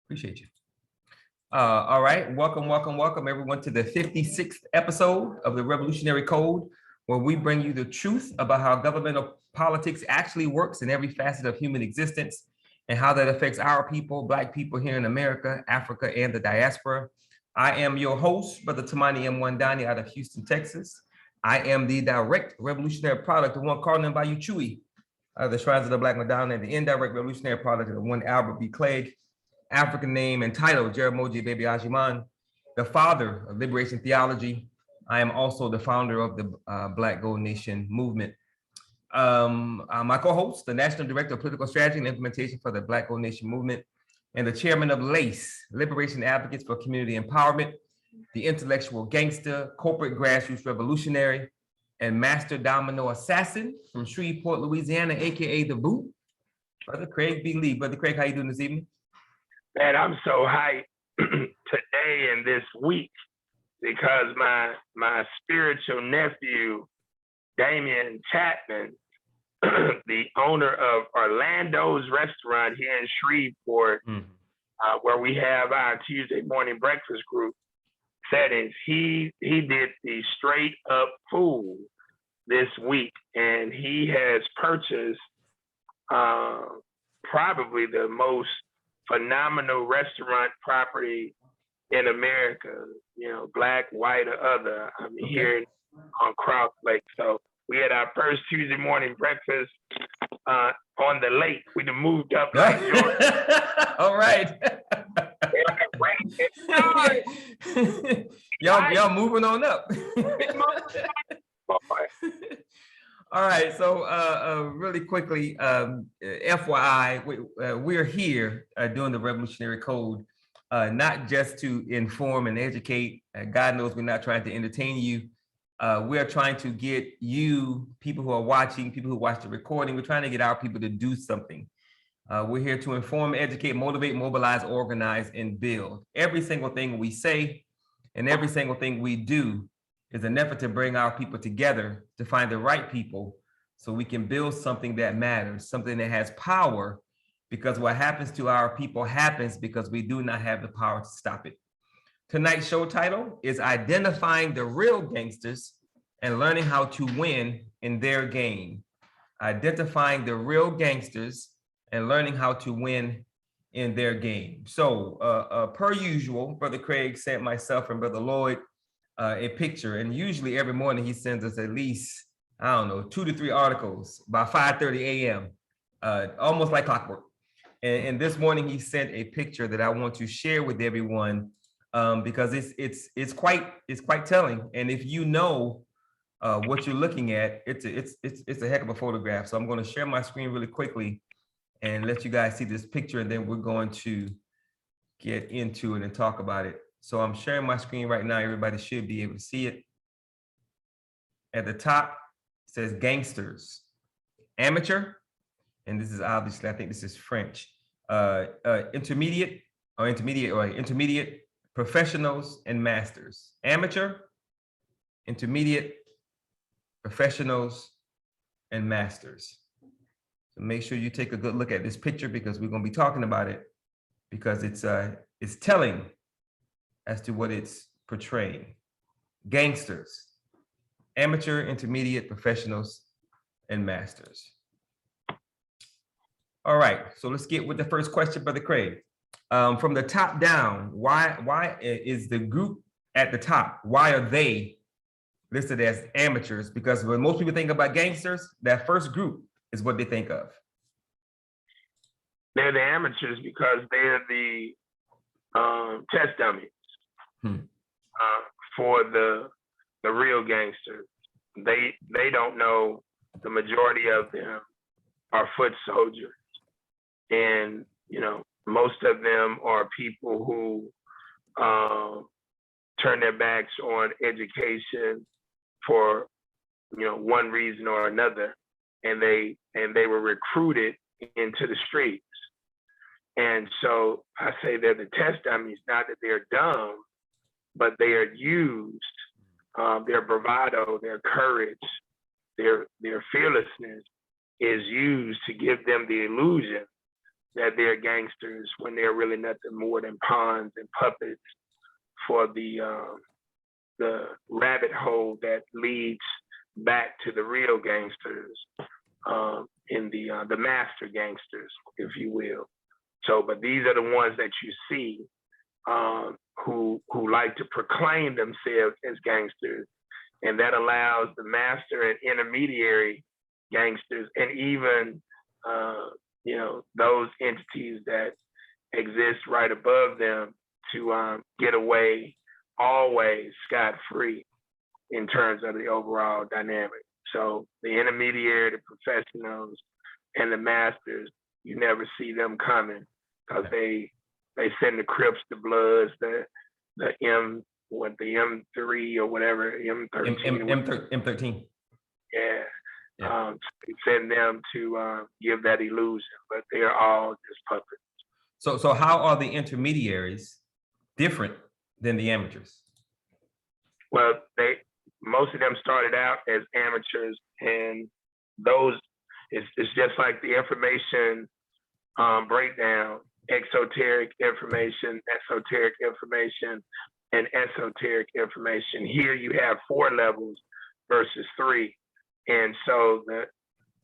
Appreciate you. All right, welcome everyone to the 56th episode of the Revolutionary Code, where we bring you the truth about how governmental politics actually works in every facet of human existence and how that affects our people, Black people here in America, Africa, and the diaspora. I am your host, Brother Tamani M. Wandani out of Houston, Texas. I am the direct revolutionary product, the one calling by you Chewy, the Shrines of the Black Madonna, and the indirect revolutionary product of the one Albert B. Clegg, African name and title, Jeramogi Baby Ajiman, the father of liberation theology. I am also the founder of the Black Gold Nation movement. My co-host, the National Director of Political Strategy and Implementation for the Black Gold Nation movement, and the chairman of LACE, Liberation Advocates for Community Empowerment, the intellectual gangster, corporate grassroots revolutionary, and master domino assassin from Shreveport, Louisiana, AKA The Boot, Brother Craig B. Lee. Brother Craig, how you doing this evening? Man, I'm so hyped today and this week because my spiritual nephew, Damian Chapman, the owner of Orlando's restaurant here in Shreveport, where we have our Tuesday morning breakfast group settings, he did the straight up food this week, and he has purchased probably the most phenomenal restaurant property in America, you know, Black, white, or other. I mean, here on Cross Lake. So we had our first Tuesday morning breakfast on the lake. We done moved up like Georgia. All right. y'all moving on up. All right, so really quickly, FYI, we're here doing the Revolutionary Code, not just to inform and educate. God knows we're not trying to entertain you. We're trying to get you, people who are watching, people who watch the recording, we're trying to get our people to do something. We're here to inform, educate, motivate, mobilize, organize, and build. Every single thing we say and every single thing we do is an effort to bring our people together to find the right people so we can build something that matters, something that has power, because what happens to our people happens because we do not have the power to stop it. Tonight's show title is Identifying the Real Gangsters and Learning How to Win in Their Game. Identifying the real gangsters and learning how to win in their game. So per usual, Brother Craig sent myself and Brother Lloyd a picture, and usually every morning he sends us at least, I don't know, 2 to 3 articles by 5:30 a.m., almost like clockwork. And this morning he sent a picture that I want to share with everyone because it's quite telling. And if you know what you're looking at, it's a heck of a photograph. So I'm going to share my screen really quickly and let you guys see this picture, and then we're going to get into it and talk about it. So I'm sharing my screen right now. Everybody should be able to see it. At the top, it says Gangsters, amateur, and this is obviously, I think this is French, intermediate, professionals, and masters. Amateur, intermediate, professionals, and masters. So make sure you take a good look at this picture because we're going to be talking about it because it's telling as to what it's portraying. Gangsters, amateur, intermediate, professionals, and masters. All right, so let's get with the first question, Brother Craig. From the top down, why is the group at the top, why are they listed as amateurs? Because when most people think about gangsters, that first group is what they think of. They're the amateurs because they're the test dummies for the real gangsters. They don't know the majority of them are foot soldiers, and you know most of them are people who turn their backs on education for one reason or another, and they were recruited into the streets. And so I say they're the test dummies, not that they're dumb, but they are used, their bravado, their courage, their fearlessness is used to give them the illusion that they're gangsters when they're really nothing more than pawns and puppets for the rabbit hole that leads back to the real gangsters, in the master gangsters, if you will. So, but these are the ones that you see, who like to proclaim themselves as gangsters, and that allows the master and intermediary gangsters, and even those entities that exist right above them, to get away always scot-free in terms of the overall dynamic. So the intermediary, the professionals, and the masters, you never see them coming, because they send the Crips, the Bloods, the M3 or whatever, M13. M13. Yeah. They send them to give that illusion, but they're all just puppets. So how are the intermediaries different than the amateurs? Well, most of them started out as amateurs, and those it's just like the information breakdown: exoteric information, esoteric information, and esoteric information. Here you have 4 levels versus 3, and so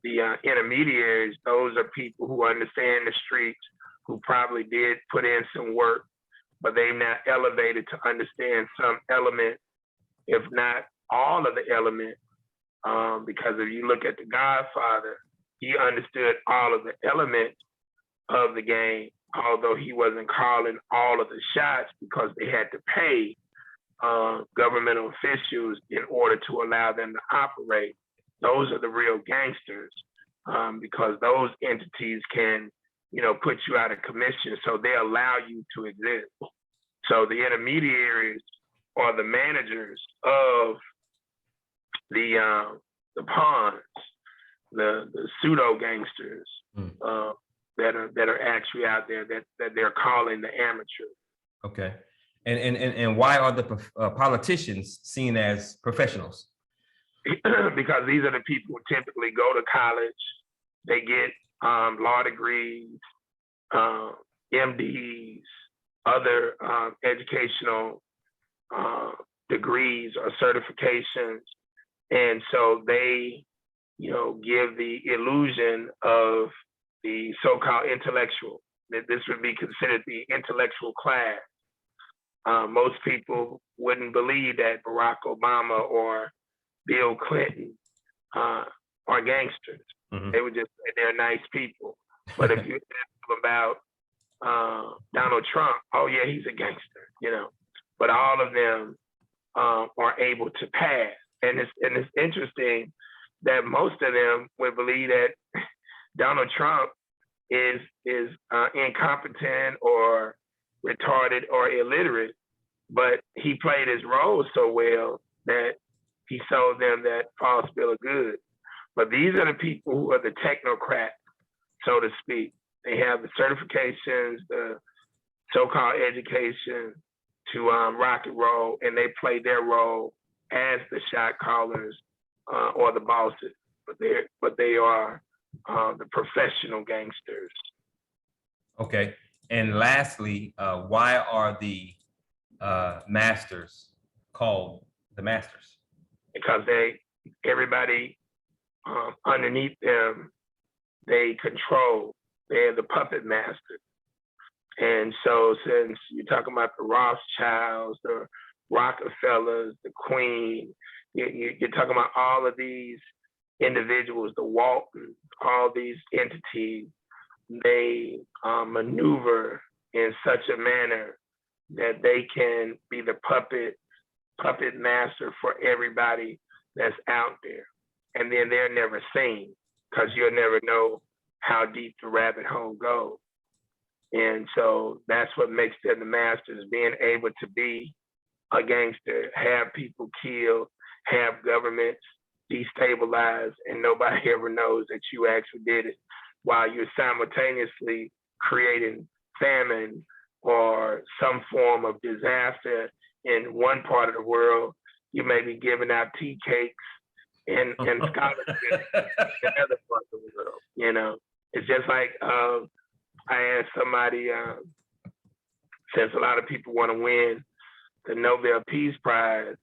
the intermediaries, those are people who understand the streets, who probably did put in some work, but they've now elevated to understand some element, if not all of the element, because if you look at the Godfather, he understood all of the elements of the game, although he wasn't calling all of the shots, because they had to pay governmental officials in order to allow them to operate. Those are the real gangsters, because those entities can, put you out of commission, so they allow you to exist. So the intermediaries are the managers of the pawns, the pseudo gangsters that are actually out there that they're calling the amateurs. Okay, and why are the politicians seen as professionals? Because these are the people who typically go to college, they get law degrees, MDs, other educational degrees or certifications, and so they, give the illusion of the so-called intellectual. This would be considered the intellectual class. Most people wouldn't believe that Barack Obama or Bill Clinton are gangsters. Mm-hmm. They would just say they're nice people. But if you ask them about Donald Trump, oh yeah, he's a gangster, But all of them are able to pass, and it's interesting that most of them would believe that Donald Trump is incompetent or retarded or illiterate, but he played his role so well that he sold them that false bill of goods. But these are the people who are the technocrats, so to speak. They have the certifications, the so-called education to rock and roll, and they play their role as the shot callers or the bosses. But they are the professional gangsters. Okay, and lastly, why are the masters called the masters? Because everybody underneath them, they control. They're the puppet masters. And so since you're talking about the Rothschilds, the Rockefellers, the Queen, you're talking about all of these individuals, the Waltons, all these entities, they maneuver in such a manner that they can be the puppet master for everybody that's out there. And then they're never seen, because you'll never know how deep the rabbit hole goes. And so that's what makes them the masters, being able to be a gangster, have people killed, have governments destabilized, and nobody ever knows that you actually did it, while you're simultaneously creating famine or some form of disaster in one part of the world. You may be giving out tea cakes and scholarships in another part of the world. It's just like I asked somebody, since a lot of people want to win the Nobel Peace Prize,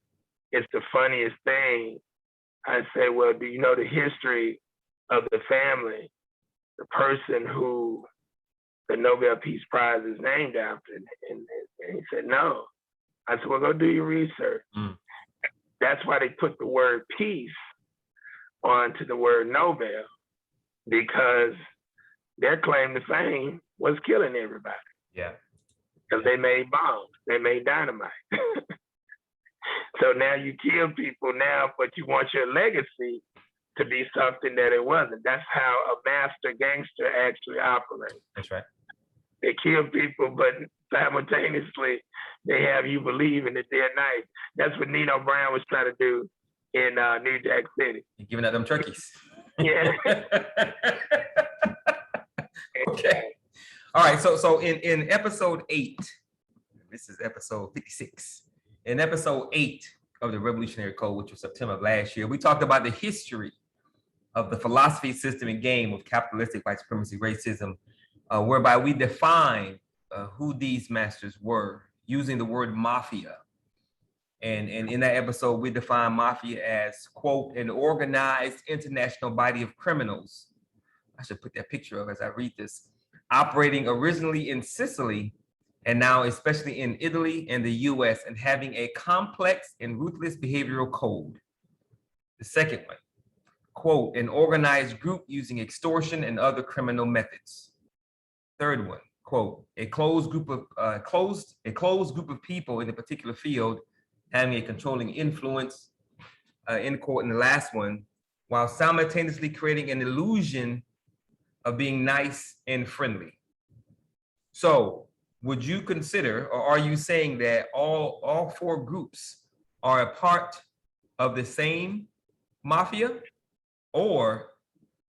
it's the funniest thing. I say, well, do you know the history of the family, the person who the Nobel Peace Prize is named after? And he said, no. I said, well, go do your research. That's why they put the word peace onto the word Nobel, because their claim to fame was killing everybody. Yeah. Because they made bombs, they made dynamite. So now you kill people now, but you want your legacy to be something that it wasn't. That's how a master gangster actually operates. That's right. They kill people, but simultaneously they have you believing that they're nice. That's what Nino Brown was trying to do in New Jack City. You're giving out them turkeys. Yeah. Okay. All right. So in episode 8, this is episode 56. In episode 8 of the Revolutionary Code, which was September of last year, we talked about the history of the philosophy, system, and game of capitalistic white supremacy, racism, whereby we define who these masters were using the word mafia. And in that episode, we define mafia as, quote, an organized international body of criminals. I should put that picture up as I read this. Operating originally in Sicily and now especially in Italy and the US, and having a complex and ruthless behavioral code. The second one, quote, an organized group using extortion and other criminal methods. Third one, quote, a closed group of people in a particular field having a controlling influence, end quote. And the last one, while simultaneously creating an illusion of being nice and friendly. So would you consider, or are you saying that all 4 groups are a part of the same mafia, or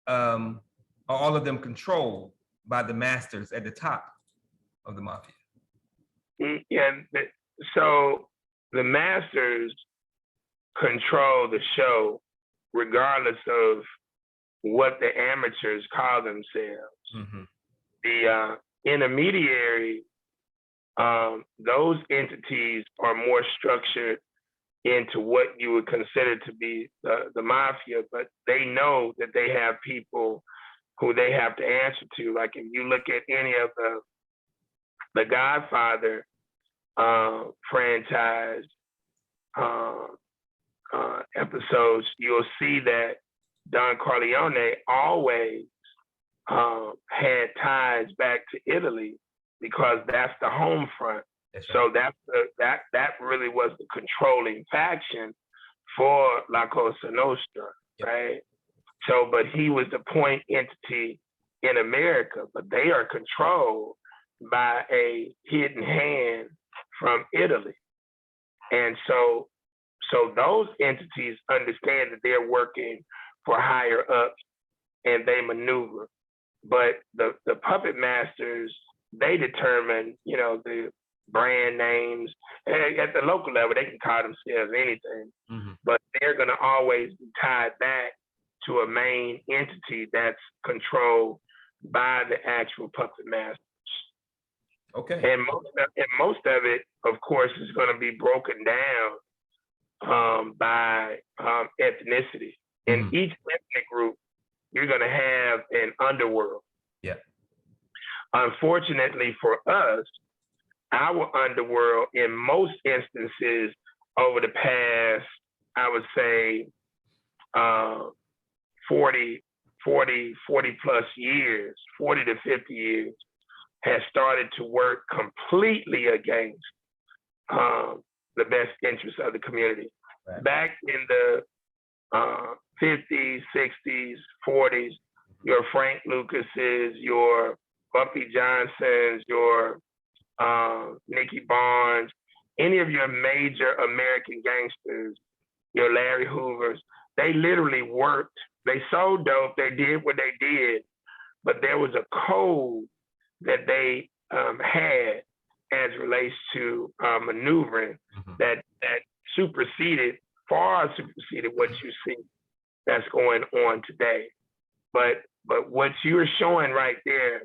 are all of them controlled by the masters at the top of the mafia? Yeah, so the masters control the show regardless of what the amateurs call themselves. Mm-hmm. The intermediary, those entities are more structured into what you would consider to be the mafia, but they know that they have people who they have to answer to. Like if you look at any of the Godfather franchise episodes, you'll see that Don Corleone always had ties back to Italy because that's the home front. So that really was the controlling faction for La Cosa Nostra, right? So, but he was the point entity in America, but they are controlled by a hidden hand from Italy. And so those entities understand that they're working for higher ups and they maneuver. But the puppet masters, they determine, the brand names. At the local level, they can call themselves anything, but they're going to always be tied back to a main entity that's controlled by the actual puppet masters. Okay. And most of it, of course, is going to be broken down by ethnicity. In each ethnic group, you're going to have an underworld. Yeah. Unfortunately for us, our underworld, in most instances, over the past, I would say, 40 plus years, 40 to 50 years, has started to work completely against the best interests of the community. Right. Back in the 50s, 60s, 40s, your Frank Lucases, your Bumpy Johnsons, your Nicky Barnes, any of your major American gangsters, your Larry Hoovers, they literally worked. They sold dope, they did what they did, but there was a code that they had as relates to maneuvering that far superseded what you see that's going on today. But what you're showing right there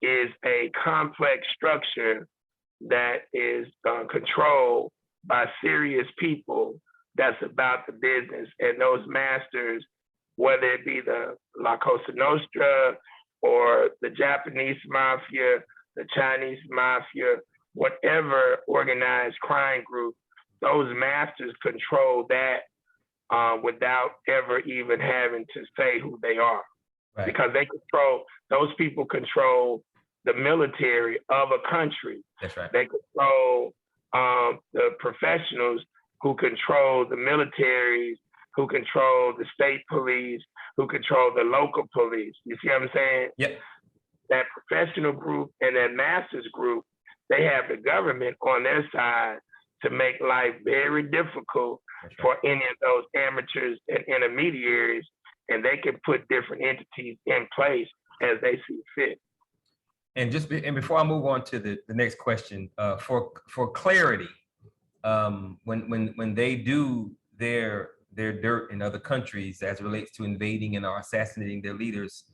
is a complex structure that is controlled by serious people that's about the business. And those masters, whether it be the La Cosa Nostra or the Japanese mafia, the Chinese mafia, whatever organized crime group, those masters control that without ever even having to say who they are. Right. Because those people control the military of a country. That's right. They control the professionals who control the militaries, who control the state police, who control the local police. You see what I'm saying? Yep. That professional group and that masters group, they have the government on their side to make life very difficult for any of those amateurs and intermediaries, and they can put different entities in place as they see fit. And before I move on to the next question, for clarity, when they do their dirt in other countries as it relates to invading and or assassinating their leaders,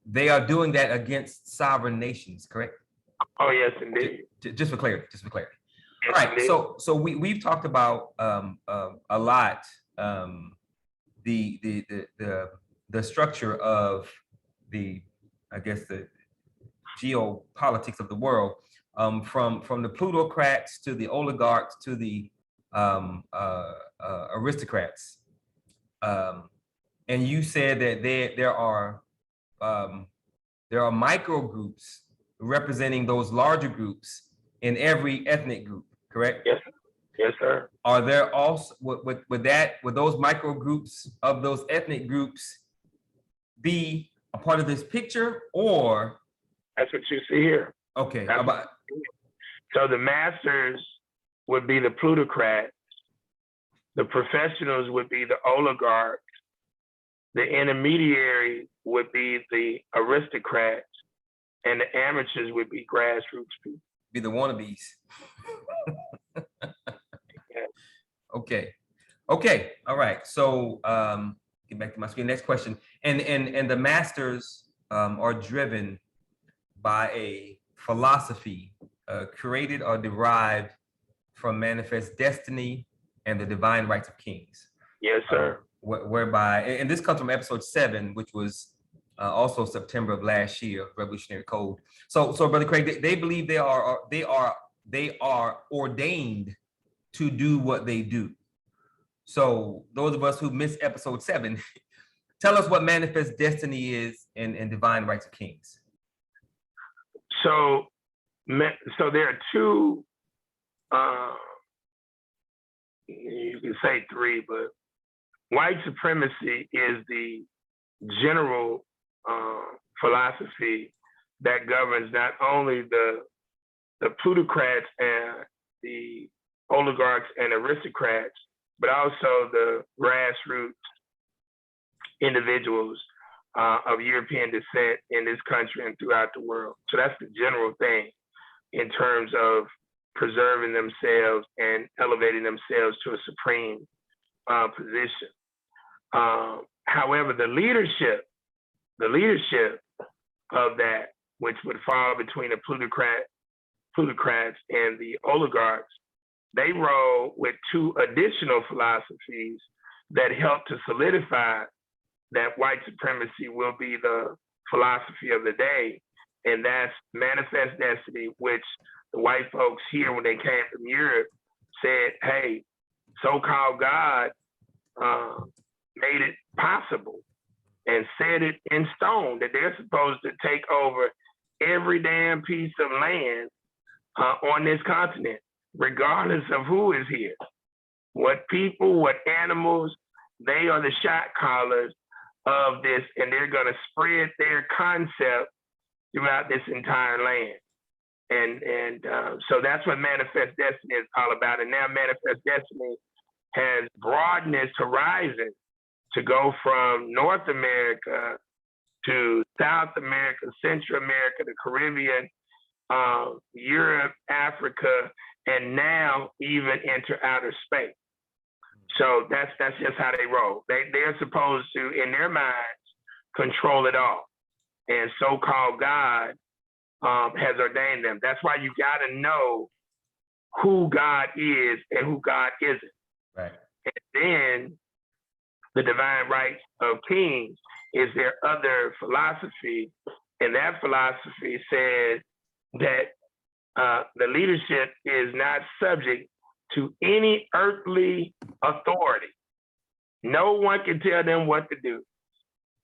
they are doing that against sovereign nations, correct? Oh yes, indeed. Just for clarity. Yes, all right. Indeed. So we've talked about a lot the structure of the geopolitics of the world, from the plutocrats to the oligarchs to the aristocrats, and you said that there are micro groups representing those larger groups in every ethnic group, correct? Yes, sir. Are there also would those micro groups of those ethnic groups be a part of this picture, or? That's what you see here. Okay. So the masters would be the plutocrats, the professionals would be the oligarchs, the intermediaries would be the aristocrats, and the amateurs would be grassroots people. Be the wannabes. Okay. All right. So get back to my screen. Next question. And the masters are driven by a philosophy created or derived from manifest destiny and the divine rights of kings. Yes, sir. Whereby, and this comes from episode 7, which was also September of last year, Revolutionary Code. So Brother Craig, they believe they are ordained to do what they do. So those of us who missed episode 7, tell us what manifest destiny is and divine rights of kings. So there are two, you can say 3, but white supremacy is the general philosophy that governs not only the plutocrats and the oligarchs and aristocrats, but also the grassroots individuals of European descent in this country and throughout the world. So that's the general thing in terms of preserving themselves and elevating themselves to a supreme position. However, the leadership of that, which would fall between the plutocrats and the oligarchs, they roll with 2 additional philosophies that help to solidify that white supremacy will be the philosophy of the day. And that's manifest destiny, which the white folks here, when they came from Europe, said, hey, so-called God made it possible and set it in stone that they're supposed to take over every damn piece of land on this continent, regardless of who is here. What people, what animals, they are the shot callers of this, and they're going to spread their concept throughout this entire land. And so that's what Manifest Destiny is all about. And now Manifest Destiny has broadened its horizon to go from North America to South America, Central America, the Caribbean, Europe, Africa, and now even enter outer space. So that's just how they roll. They're supposed to, in their minds, control it all. And so-called God has ordained them. That's why you got to know who God is and who God isn't. Right. And then the divine rights of kings is their other philosophy. And that philosophy says that the leadership is not subject to any earthly authority. No one can tell them what to do.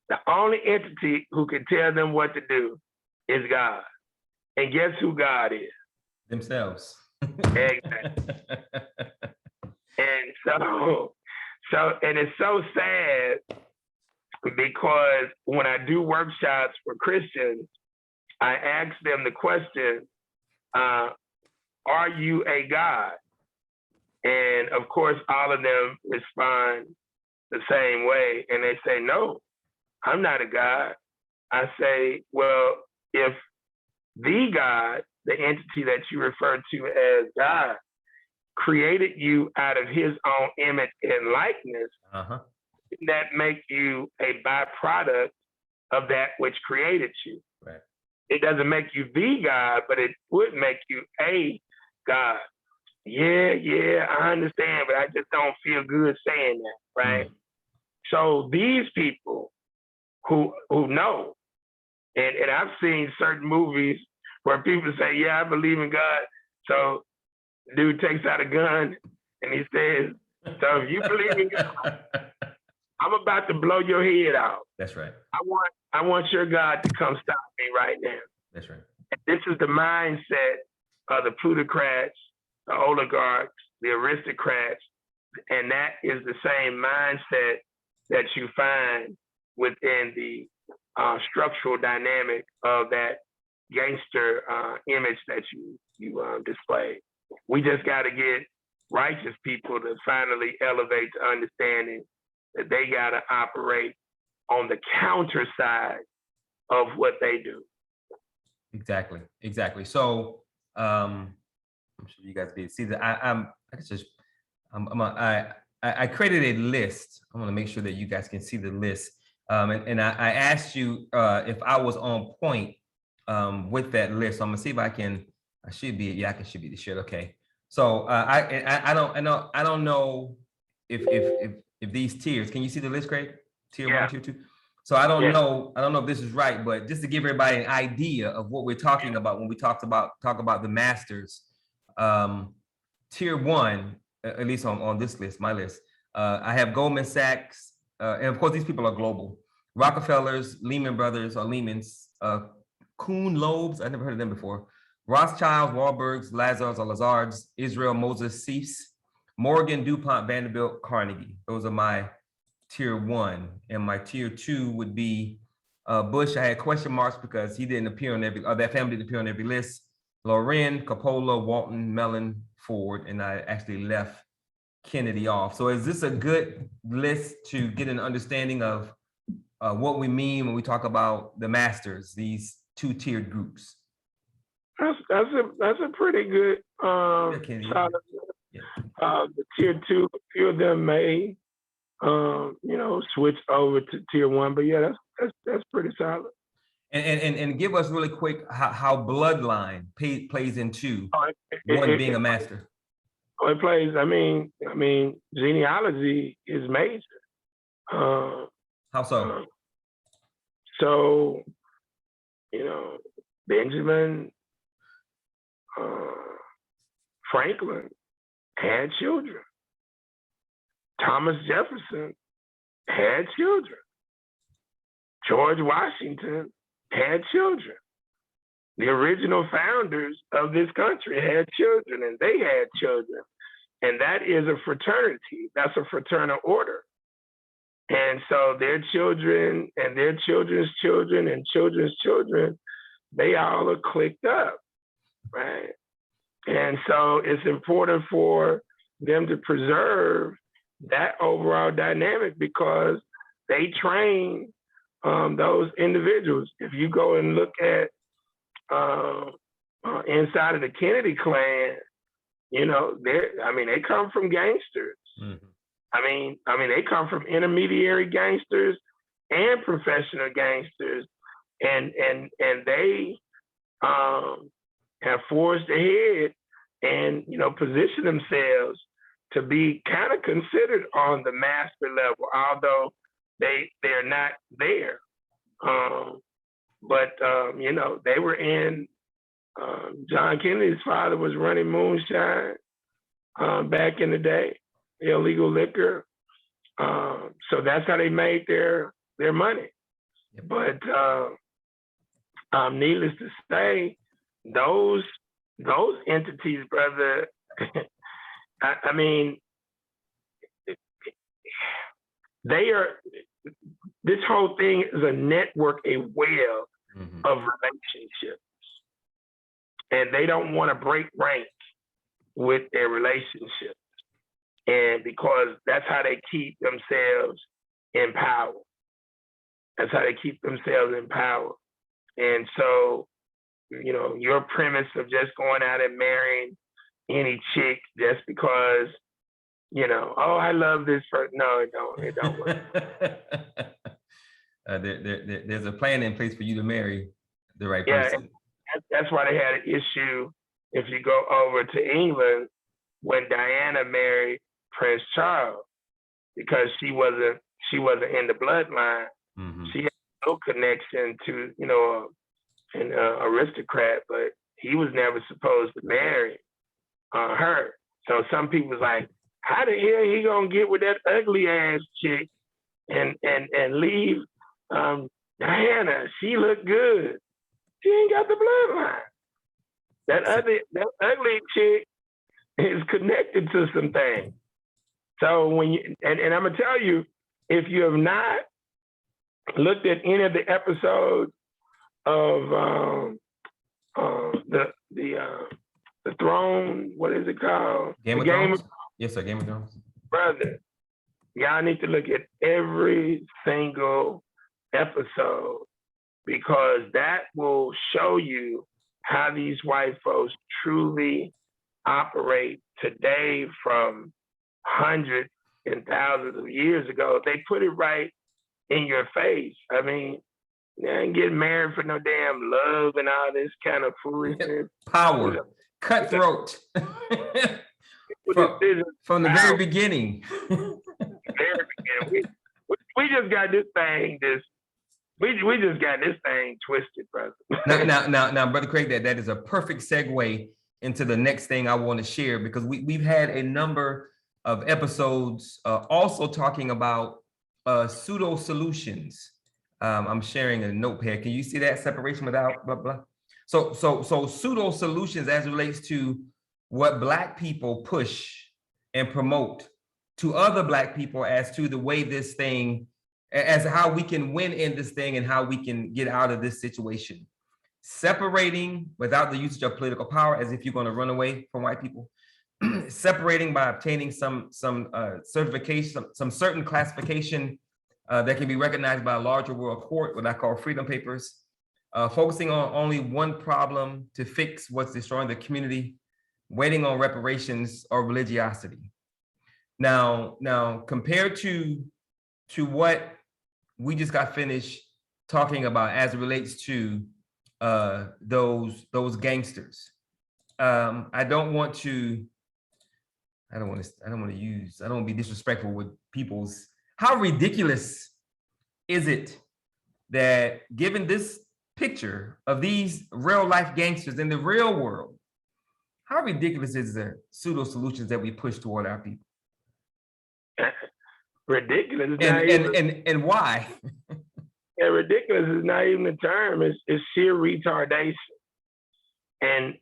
The only entity who can tell them what to do is God. And guess who God is? Themselves. Exactly. And and it's so sad because when I do workshops for Christians, I ask them the question, are you a God? And of course, all of them respond the same way. And they say, no, I'm not a God. I say, well, if the God, the entity that you refer to as God, created you out of his own image and likeness, that make you a byproduct of that which created you. Right. It doesn't make you the God, but it would make you a God. Yeah, I understand, but I just don't feel good saying that, right? So these people who know, and I've seen certain movies where people say, yeah, I believe in God. So dude takes out a gun and he says, so if you believe in God, I'm about to blow your head out. That's right. I want your God to come stop me right now. That's right. And this is the mindset of the plutocrats, the oligarchs, the aristocrats, and that is the same mindset that you find within the structural dynamic of that gangster image that you displayed. We just got to get righteous people to finally elevate to understanding that they got to operate on the counter side of what they do. Exactly. So I'm sure you guys see that I created a list. I want to make sure that you guys can see the list. And I asked you if I was on point with that list. So I'm gonna see if I can. I should be the shit. Okay. So I don't know if these tiers. Can you see the list, Craig? Tier 1, tier 2. So I don't know if this is right, but just to give everybody an idea of what we're talking about when we talk about the masters. Tier 1, at least on this list, my list, I have Goldman Sachs, and of course these people are global. Rockefellers, Lehman Brothers or Lehman's, Kuhn Loebs, I never heard of them before. Rothschilds, Wahlbergs, Lazars or Lazards, Israel, Moses, Cephs, Morgan, DuPont, Vanderbilt, Carnegie. Those are my tier 1. And my tier 2 would be Bush. I had question marks because he didn't appear on that family didn't appear on every list. Loren, Coppola, Walton, Mellon, Ford, and I actually left Kennedy off. So is this a good list to get an understanding of what we mean when we talk about the masters, these two-tiered groups? That's a pretty good solid. The tier 2, a few of them may switch over to tier 1, but yeah, that's pretty solid. And give us really quick how bloodline plays into one being a master. It plays. I mean, genealogy is major. How so? So, Benjamin Franklin had children. Thomas Jefferson had children. George Washington had children. The original founders of this country had children, and they had children. And that is a fraternity. That's a fraternal order. And so their children and their children's children and children's children, they all are clicked up, right? And so it's important for them to preserve that overall dynamic because they train those individuals. If you go and look at inside of the Kennedy clan, they come from gangsters. Mm-hmm. They come from intermediary gangsters and professional gangsters, and they have forged ahead and, position themselves to be kind of considered on the master level, although they're not there. But they were in. John Kennedy's father was running moonshine back in the day, illegal liquor. So that's how they made their money. But needless to say, those entities, brother, I mean, they are. This whole thing is a network, a web of relationships, and they don't want to break rank with their relationships, and because that's how they keep themselves in power. That's how they keep themselves in power. And so, your premise of just going out and marrying any chick just because, oh, I love this person. No, it don't work. There's a plan in place for you to marry the right person. That's why they had an issue. If you go over to England, when Diana married Prince Charles, because she wasn't in the bloodline. She had no connection to, an aristocrat, but he was never supposed to marry her. So some people was like, how the hell he gonna get with that ugly ass chick and leave Diana? She looked good. She ain't got the bloodline. That ugly chick is connected to some things. So when you and I'm gonna tell you, if you have not looked at any of the episodes of the Throne, what is it called? Game of Thrones? Yes, sir, Game of Thrones. Brother, y'all need to look at every single episode, because that will show you how these white folks truly operate today from hundreds and thousands of years ago. They put it right in your face. I mean, they ain't getting married for no damn love and all this kind of foolishness. Power, cutthroat. From the very beginning. We just got this thing. We just got this thing twisted, brother. Now, Brother Craig, that is a perfect segue into the next thing I want to share, because we've had a number of episodes also talking about pseudo solutions. I'm sharing a notepad. Can you see that separation without blah blah? So pseudo solutions as it relates to what Black people push and promote to other Black people as to the way this thing, as how we can win in this thing and how we can get out of this situation. Separating without the usage of political power, as if you're going to run away from white people. Separating by obtaining some certification, some certain classification that can be recognized by a larger world court, what I call freedom papers. Focusing on only one problem to fix what's destroying the community, waiting on reparations or religiosity. Now, compared to what we just got finished talking about as it relates to those gangsters, I don't want to be disrespectful with people's. How ridiculous is it that, given this picture of these real life gangsters in the real world, how ridiculous is the pseudo solutions that we push toward our people? Ridiculous. And why? Yeah, ridiculous is not even the term. It's sheer retardation. And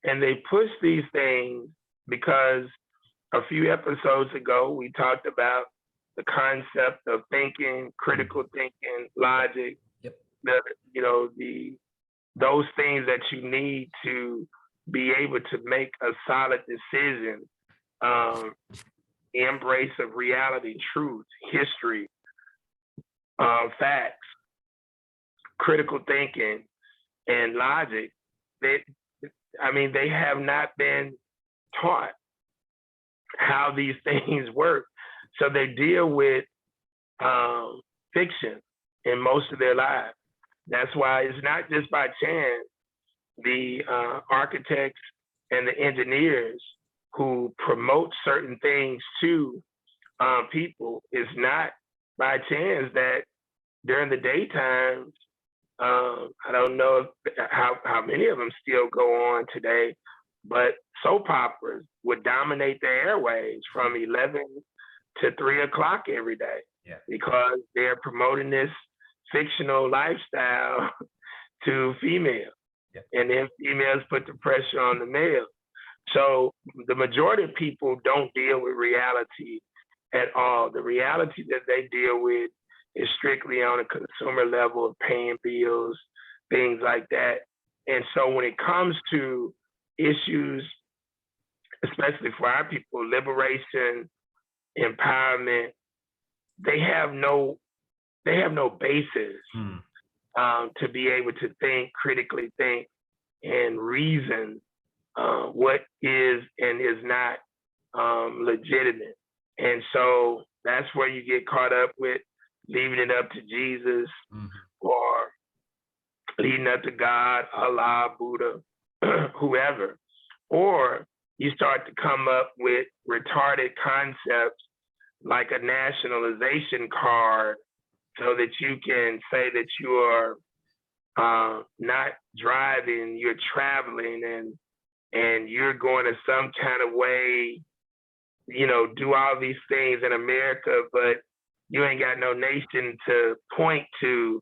they push these things because a few episodes ago we talked about the concept of thinking, critical thinking, logic. Yep. Those things that you need to be able to make a solid decision. The embrace of reality, truth, history, facts, critical thinking, and logic. They have not been taught how these things work. So they deal with fiction in most of their lives. That's why it's not just by chance the architects and the engineers who promote certain things to people, it's not by chance that during the daytime, I don't know how many of them still go on today, but soap operas would dominate the airwaves from 11 to 3 o'clock every day, because they're promoting this fictional lifestyle to females. And then females put the pressure on the male. So the majority of people don't deal with reality at all. The reality that they deal with is strictly on a consumer level of paying bills, things like that. And so when it comes to issues, especially for our people, liberation, empowerment, they have no basis to be able to critically think and reason what is and is not legitimate. And so that's where you get caught up with leaving it up to Jesus, or leading up to God, Allah, Buddha, whoever. Or you start to come up with retarded concepts like a nationalization card, so that you can say that you are not driving, you're traveling, and you're going to some kind of way, do all these things in America, but you ain't got no nation to point to.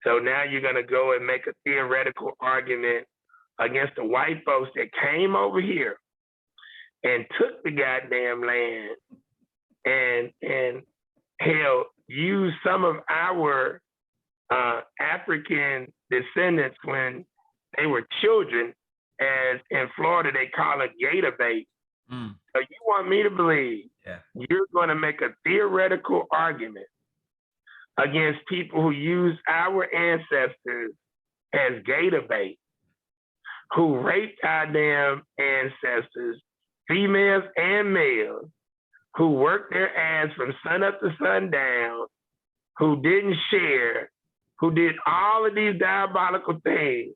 So now you're gonna go and make a theoretical argument against the white folks that came over here and took the goddamn land and hell, use some of our African descendants when they were children, as in Florida they call it gator bait. So you want me to believe you're going to make a theoretical argument against people who use our ancestors as gator bait, who raped our damn ancestors, females and males, who worked their ass from sun up to sundown, who didn't share, who did all of these diabolical things.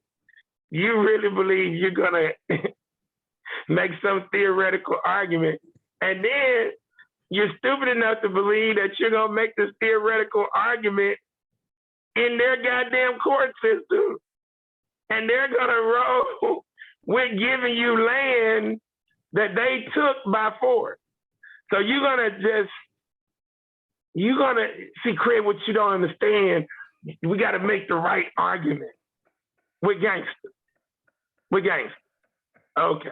You really believe you're gonna make some theoretical argument, and then you're stupid enough to believe that you're gonna make this theoretical argument in their goddamn court system, and they're gonna roll with giving you land that they took by force. So you're gonna see, Craig, what you don't understand. We got to make the right argument. We're gangsters. We're gangsters. Okay.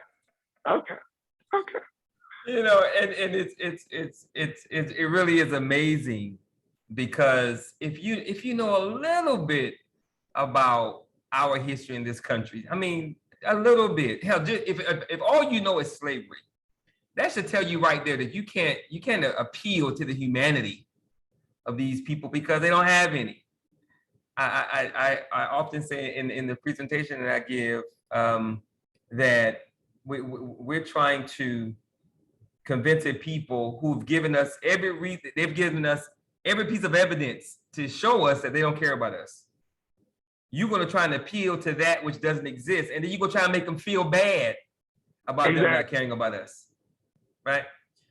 And it really is amazing, because if you know a little bit about our history in this country, I mean, a little bit. Hell, just if all you know is slavery, that should tell you right there that you can't appeal to the humanity of these people, because they don't have any. I often say in the presentation that I give that we're trying to convince the people who've given us every reason, they've given us every piece of evidence to show us that they don't care about us. You're going to try and appeal to that which doesn't exist, and then you're going to try and make them feel bad about them not caring about us, right?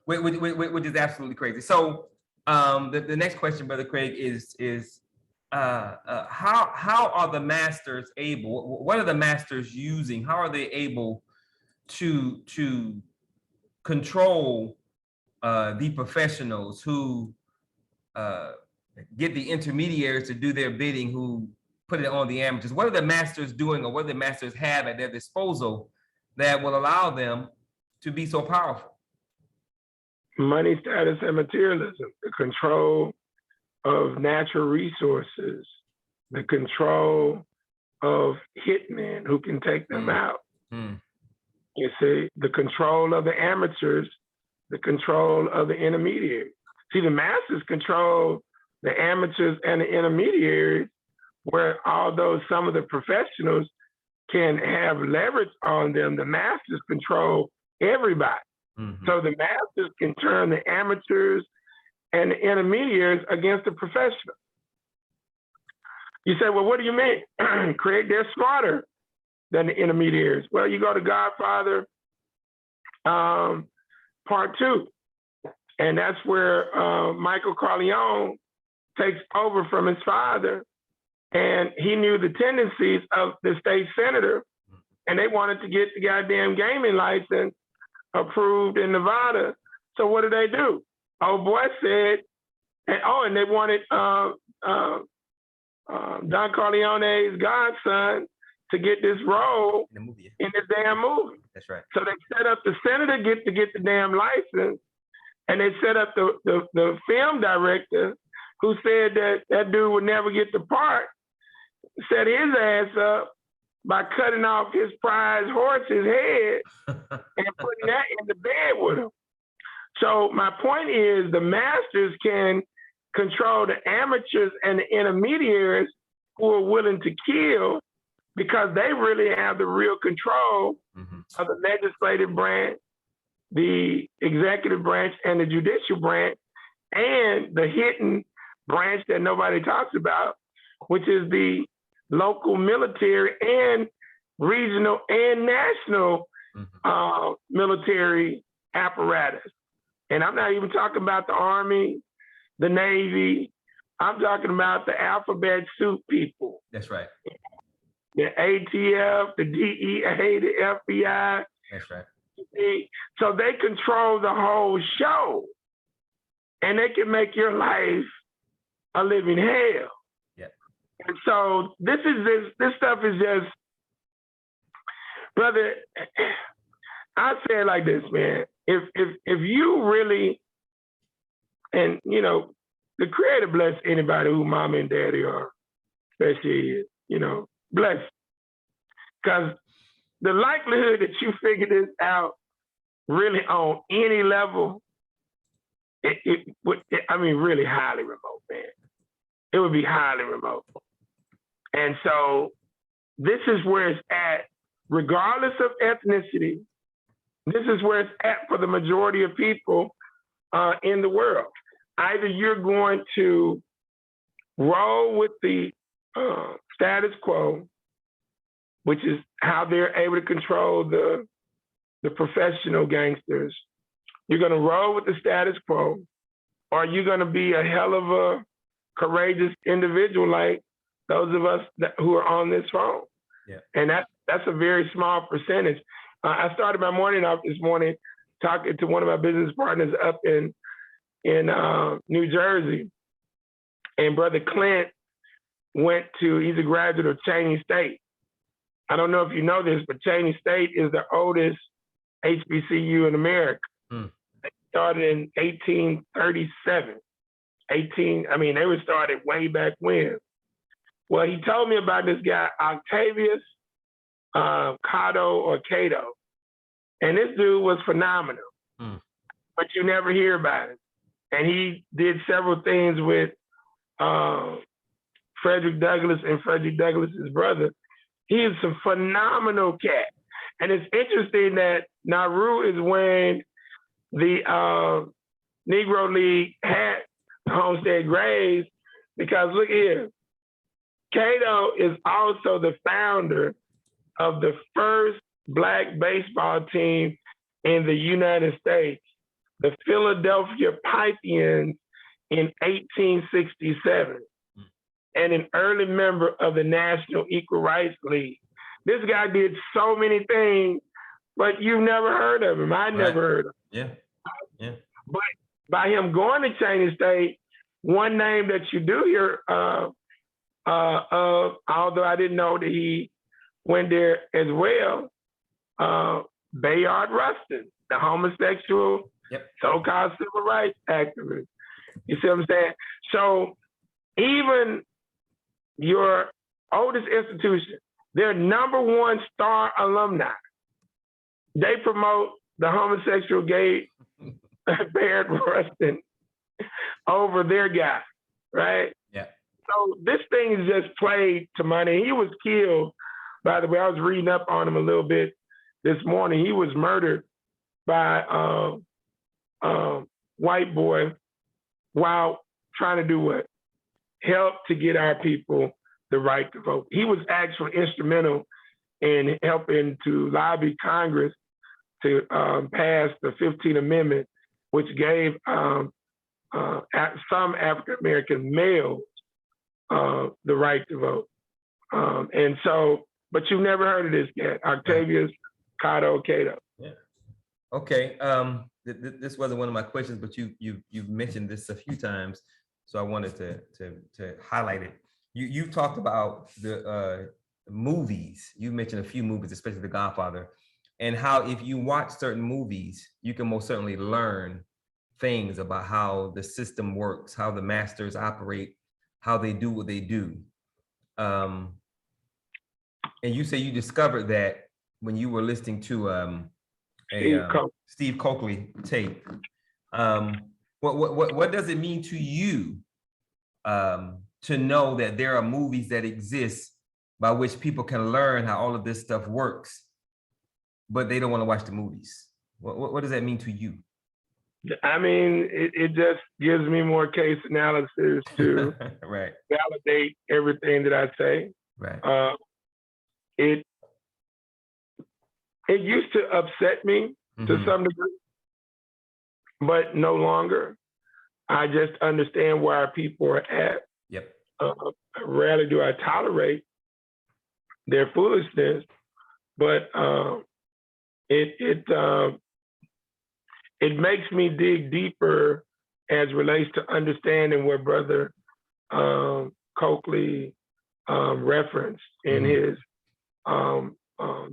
Which is absolutely crazy. So the next question, Brother Craig, is how are the masters able? What are the masters using? How are they able to control the professionals who get the intermediaries to do their bidding, who put it on the amateurs? What are the masters doing, or what do the masters have at their disposal that will allow them to be so powerful? Money, status, and materialism, the control of natural resources, the control of hitmen who can take them out. You see, the control of the amateurs, the control of the intermediaries. See, the masters control the amateurs and the intermediaries, where although some of the professionals can have leverage on them, the masters control everybody. So the masters can turn the amateurs and the intermediaries against the professionals. You say, well, what do you mean? Craig, they're smarter than the intermediaries? Well, you go to Godfather Part 2, and that's where Michael Corleone takes over from his father, and he knew the tendencies of the state senator, and they wanted to get the goddamn gaming license approved in Nevada. So what did? Old boy said, and they wanted Don Corleone's godson to get this role in the damn movie. That's right. So they set up the senator to get the damn license, and they set up the film director who said that dude would never get the part, set his ass up by cutting off his prize horse's head and putting that in the bed with him. So my point is the masters can control the amateurs and the intermediaries who are willing to kill, because they really have the real control of the legislative branch, the executive branch, and the judicial branch, and the hidden branch that nobody talks about, which is the local military and regional and national military apparatus. And I'm not even talking about the Army, the Navy. I'm talking about the alphabet soup people. That's right. The ATF, the DEA, the FBI. That's right. So they control the whole show, and they can make your life a living hell. Yeah. And so this stuff is just, brother, I say it like this, man. If you really, and you know, the Creator bless anybody who mama and daddy are, especially, you know, bless. Because the likelihood that you figure this out really on any level, it would, I mean, really highly remote, man. It would be highly remote. And so this is where it's at, regardless of ethnicity. This is where it's at for the majority of people in the world. Either you're going to roll with the status quo, which is how they're able to control the professional gangsters. You're going to roll with the status quo, or you're going to be a hell of a courageous individual like those of us who are on this phone. Yeah. And that's a very small percentage. I started my morning off this morning talking to one of my business partners up in New Jersey, and Brother Clint he's a graduate of Cheney State. I don't know if you know this, but Cheney State is the oldest HBCU in America. They started in 1837. They were started way back when. Well, he told me about this guy, Octavius Cato. And this dude was phenomenal, but you never hear about him. And he did several things with Frederick Douglass and Frederick Douglass's brother. He is a phenomenal cat. And it's interesting that Nauru is wearing the Negro League hat, Homestead Grays, because look here, Cato is also the founder of the first Black baseball team in the United States, the Philadelphia Pythians, in 1867, and an early member of the National Equal Rights League. This guy did so many things, but you've never heard of him. I never heard of him. Yeah. But by him going to Cheney State, one name that you do hear of, although I didn't know that he went there as well, Bayard Rustin, the homosexual, so-called civil rights activist. You see what I'm saying? So even your oldest institution, their number one star alumni, they promote the homosexual gay Bayard Rustin over their guy, right? Yeah. So this thing is just played to money. He was killed, by the way. I was reading up on him a little bit this morning. He was murdered by white boy while trying to do what? Help to get our people the right to vote. He was actually instrumental in helping to lobby Congress to pass the 15th Amendment, which gave some African American males the right to vote. And so, but you've never heard of this yet, Octavius Cotto Cato. Yeah. Okay. This wasn't one of my questions, but you've mentioned this a few times, so I wanted to highlight it. You talked about the movies. You mentioned a few movies, especially The Godfather, and how if you watch certain movies, you can most certainly learn things about how the system works, how the masters operate, how they do what they do. And you say you discovered that when you were listening to Steve Coakley tape. What does it mean to you to know that there are movies that exist by which people can learn how all of this stuff works, but they don't want to watch the movies? What does that mean to you? I mean, it just gives me more case analysis to right. validate everything that I say. Right. It used to upset me to some degree, but no longer. I just understand where our people are at. Yep. Rarely do I tolerate their foolishness, but it makes me dig deeper as relates to understanding what Brother Coakley referenced in his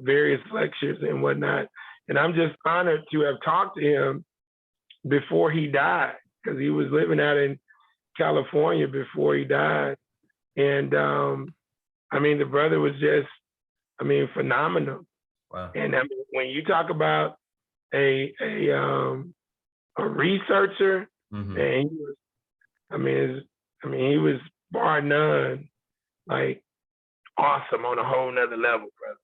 various lectures and whatnot. And I'm just honored to have talked to him before he died, because he was living out in California before he died. And I mean, the brother was just, I mean, phenomenal. Wow. And I mean, when you talk about a researcher, and he was, I mean, he was bar none, like awesome on a whole nother level, brother.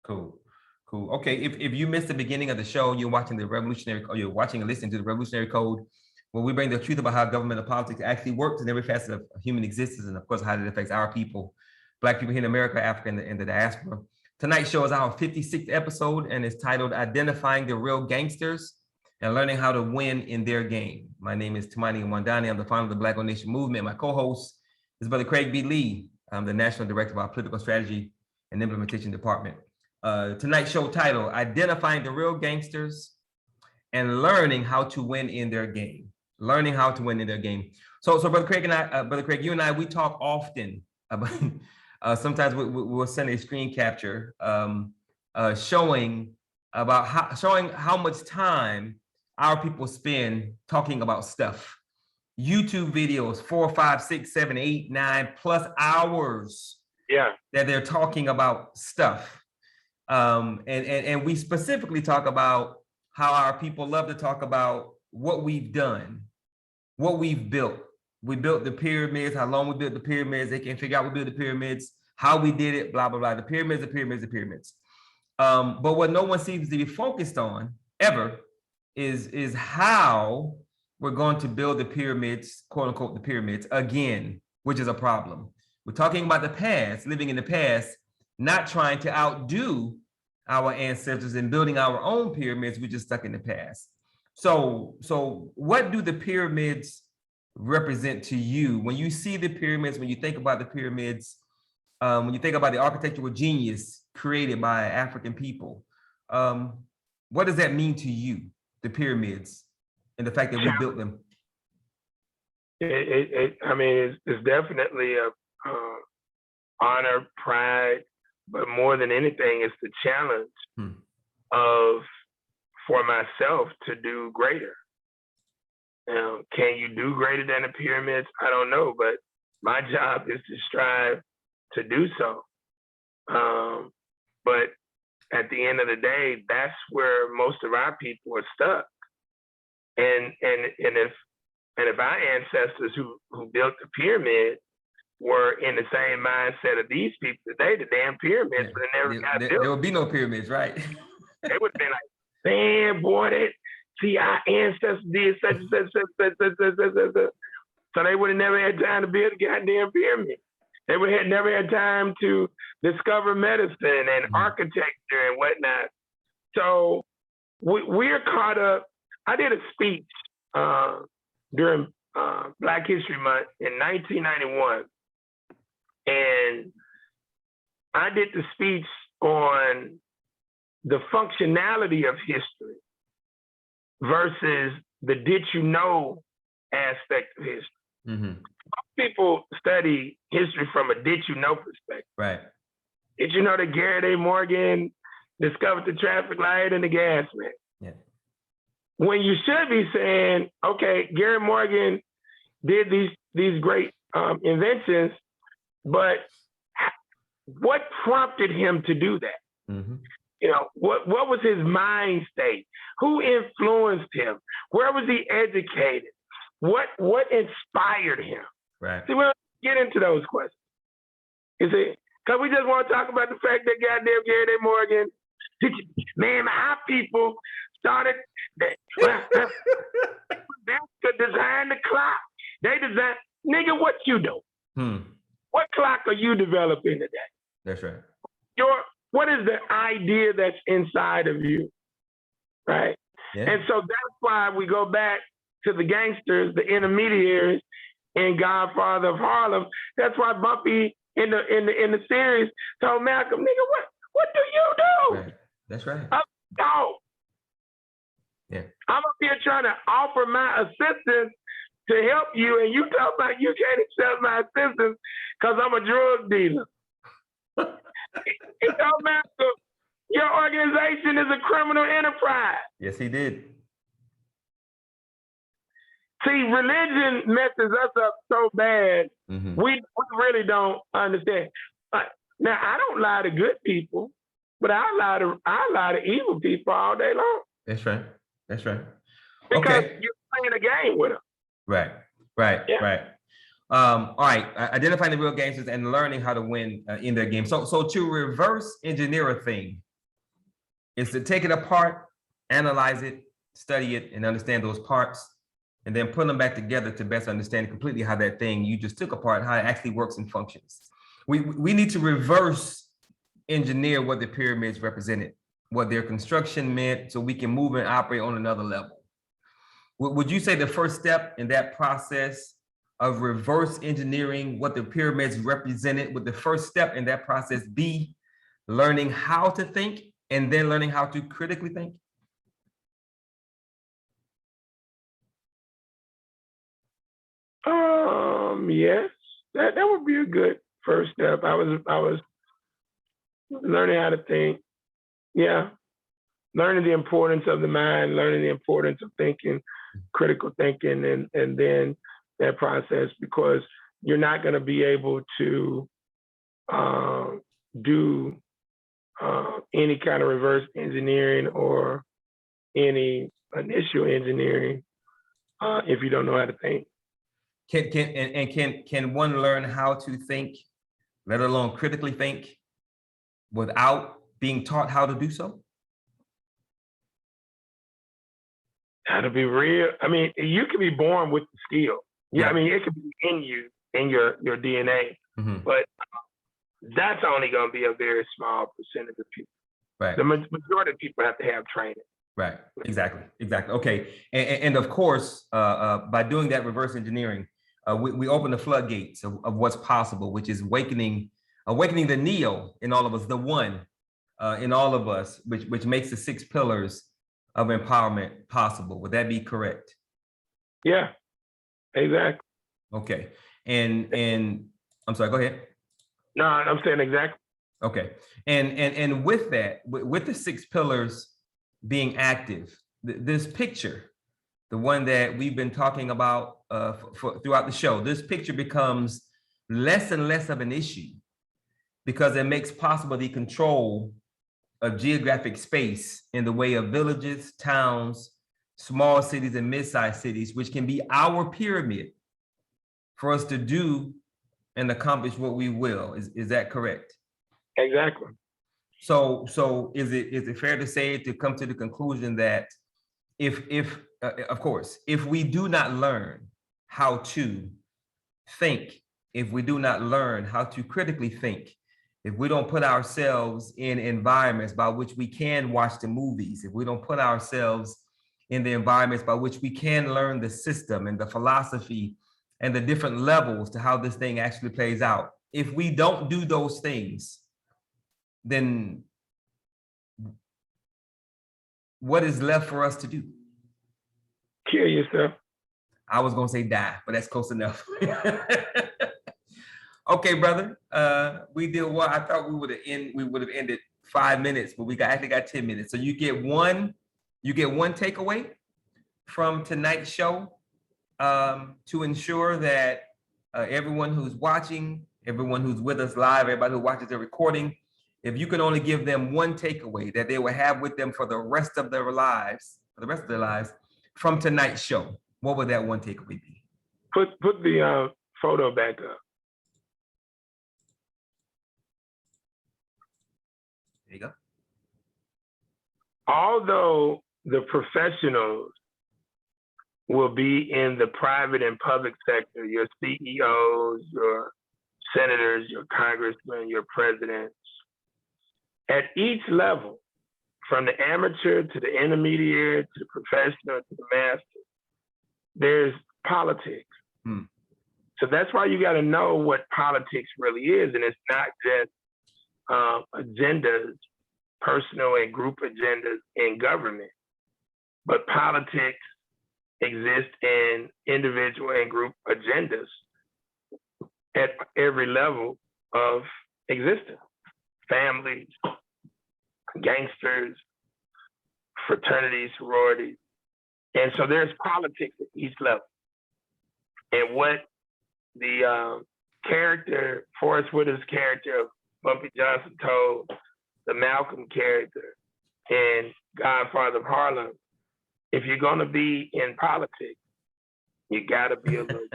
Cool. Cool. Okay. If you missed the beginning of the show, you're watching the Revolutionary, or you're watching and listening to the Revolutionary Code, where we bring the truth about how government and politics actually works in every facet of human existence, and of course, how it affects our people, Black people here in America, Africa, and the diaspora. Tonight's show is our 56th episode, and it's titled "Identifying the Real Gangsters and Learning How to Win in Their Game." My name is Tamani Mwandani. I'm the founder of the Black Owned Nation Movement. My co-host is Brother Craig B. Lee. I'm the National Director of our Political Strategy and Implementation Department. Tonight's show title, Identifying the Real Gangsters and Learning How to Win in Their Game. Learning how to win in their game. So Brother Craig and I, Brother Craig, you and I, we talk often about, sometimes we'll send a screen capture showing how much time our people spend talking about stuff. YouTube videos, 4, 5, 6, 7, 8, 9 plus hours. Yeah. That they're talking about stuff. And we specifically talk about how our people love to talk about what we've done, what we've built. We built the pyramids, how long we built the pyramids. They can't figure out we built the pyramids, how we did it, blah, blah, blah. The pyramids, the pyramids, the pyramids. But what no one seems to be focused on ever is how we're going to build the pyramids, quote unquote, the pyramids again, which is a problem. We're talking about the past, living in the past, not trying to outdo our ancestors and building our own pyramids. We're just stuck in the past. So what do the pyramids represent to you? When you see the pyramids, when you think about the pyramids, when you think about the architectural genius created by African people, what does that mean to you, the pyramids, and the fact that we built them? I mean, it's definitely a honor, pride, but more than anything, it's the challenge for myself to do greater. Now, can you do greater than the pyramids? I don't know, but my job is to strive to do so. But at the end of the day, that's where most of our people are stuck. And if our ancestors who built the pyramid were in the same mindset of these people today, the damn pyramids would have never got built. There would be no pyramids, right? They would have been like, man, boy, see, our ancestors did such and such. So they would have never had time to build a goddamn pyramid. They would have never had time to discover medicine and architecture and whatnot. So we're caught up. I did a speech during Black History Month in 1991. And I did the speech on the functionality of history versus the did you know aspect of history. Most people study history from a did you know perspective. Right. Did you know that Garrett A. Morgan discovered the traffic light and the gas man? Yeah. When you should be saying, okay, Garrett Morgan did these great inventions, but what prompted him to do that? You know, what was his mind state? Who influenced him? Where was he educated? What inspired him? Right. See, we don't get into those questions. You see, because we just want to talk about the fact that goddamn Garrett A. Morgan, man, our people started that to design the clock. They designed, nigga, what you do? What clock are you developing today? That's right. What is the idea that's inside of you, right? Yeah. And so that's why we go back to the gangsters, the intermediaries, in Godfather of Harlem. That's why Bumpy in the series told Malcolm, nigga, what do you do? Right. That's right. No. Yeah. I'm up here trying to offer my assistance to help you, and you talk about you can't accept my assistance because I'm a drug dealer. He told Malcolm, your organization is a criminal enterprise. Yes, he did. See, religion messes us up so bad, we really don't understand. Now, I don't lie to good people, but I lie to evil people all day long. That's right. That's right. Because you're playing a game with them. Right. All right. Identifying the real gangsters and learning how to win in their game. So to reverse engineer a thing is to take it apart, analyze it, study it, and understand those parts, and then put them back together to best understand completely how that thing you just took apart, how it actually works and functions. We need to reverse engineer what the pyramids represented, what their construction meant, so we can move and operate on another level. Would you say the first step in that process of reverse engineering what the pyramids represented, would the first step in that process be learning how to think and then learning how to critically think? Yes, that would be a good first step. I was learning how to think. Yeah, learning the importance of the mind, learning the importance of thinking, critical thinking, and then that process, because you're not going to be able to do any kind of reverse engineering or any initial engineering if you don't know how to think. Can one learn how to think, let alone critically think, without being taught how to do so? That'll be real. I mean, you can be born with the skill. Yeah, I mean, it could be in you, in your DNA, but that's only going to be a very small percentage of people. Right. The majority of people have to have training. Right. Exactly. Okay. And of course, by doing that reverse engineering, we open the floodgates of what's possible, which is awakening the neo in all of us, the one in all of us, which makes the 6 pillars of empowerment possible. Would that be correct? Yeah, exactly. Okay. And I'm sorry, go ahead. No, I'm saying exactly. Okay. And with that, with the 6 pillars being active, this picture, the one that we've been talking about throughout the show, this picture becomes less and less of an issue because it makes possible the control of geographic space in the way of villages, towns, small cities, and mid-sized cities, which can be our pyramid for us to do and accomplish what we will. Is that correct? Exactly. So is it fair to say, to come to the conclusion that if of course, if we do not learn how to think if we do not learn how to critically think, if we don't put ourselves in environments by which we can watch the movies, if we don't put ourselves in the environments by which we can learn the system and the philosophy and the different levels to how this thing actually plays out. If we don't do those things, then what is left for us to do? Kill yourself. I was gonna say die, but that's close enough. Okay, brother. We did what I thought we would have ended 5 minutes, but we actually got 10 minutes. So you get one takeaway from tonight's show, to ensure that everyone who's watching, everyone who's with us live, everybody who watches the recording, if you can only give them one takeaway that they will have with them for the rest of their lives, from tonight's show, what would that one takeaway be? Put the photo back up. There you go. Although the professionals will be in the private and public sector, your CEOs, your senators, your congressmen, your presidents, at each level, from the amateur to the intermediate to the professional to the master, there's politics. So that's why you got to know what politics really is. And it's not just agendas, personal and group agendas in government, but politics exists in individual and group agendas at every level of existence. Families, gangsters, fraternities, sororities. And so there's politics at each level. And what the character, Forrest Whitaker's character of Bumpy Johnson told the Malcolm character in Godfather of Harlem, if you're gonna be in politics, you gotta be a little.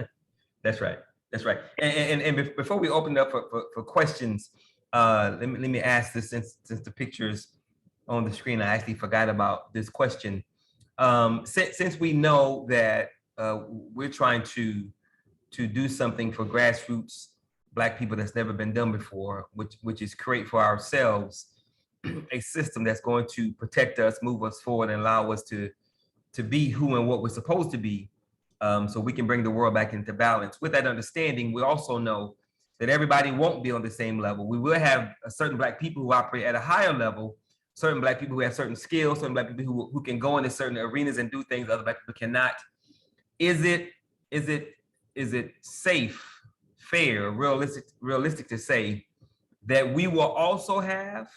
That's right. That's right. And before we open up for questions, let me ask this, since the picture's on the screen, I actually forgot about this question. Since we know that we're trying to do something for grassroots Black people that's never been done before, which is create for ourselves a system that's going to protect us, move us forward, and allow us to be who and what we're supposed to be, so we can bring the world back into balance. With that understanding, we also know that everybody won't be on the same level. We will have certain Black people who operate at a higher level, certain Black people who have certain skills, certain Black people who can go into certain arenas and do things other Black people cannot. Is it safe, fair, realistic to say that we will also have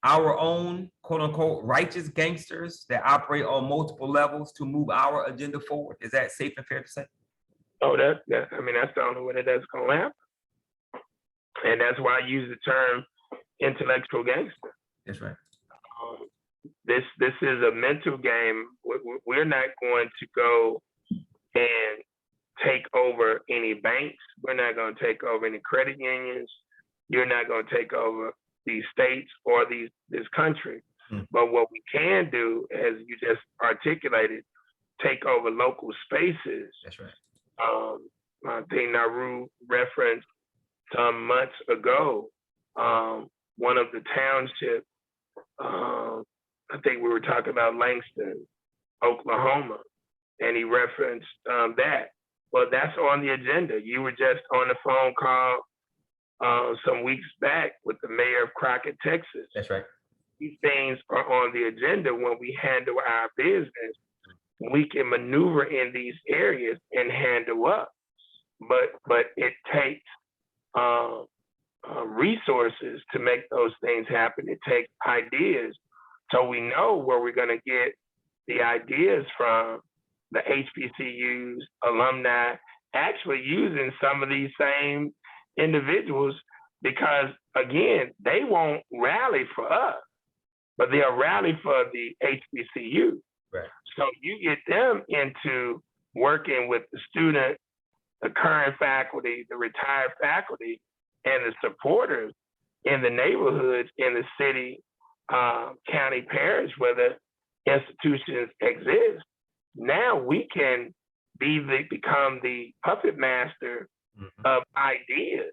our own quote unquote righteous gangsters that operate on multiple levels to move our agenda forward? Is that safe and fair to say? Oh, that's the only way that's gonna happen. And that's why I use the term intellectual gangster. That's right. This is a mental game. We're not going to go and take over any banks. We're not going to take over any credit unions. You're not going to take over these states or this country. But what we can do, as you just articulated, take over local spaces. That's right. I think Nauru referenced some months ago, one of the townships, I think we were talking about Langston, Oklahoma, and he referenced that. Well, that's on the agenda. You were just on the phone call some weeks back with the mayor of Crockett, Texas. That's right. These things are on the agenda. When we handle our business, we can maneuver in these areas and handle up. But it takes resources to make those things happen. It takes ideas. So we know where we're going to get the ideas from. The HBCUs, alumni, actually using some of these same individuals, because again, they won't rally for us, but they'll rally for the HBCU. Right. So you get them into working with the student, the current faculty, the retired faculty, and the supporters in the neighborhoods, in the city, county, parish, where the institutions exist. Now we can become the puppet master of ideas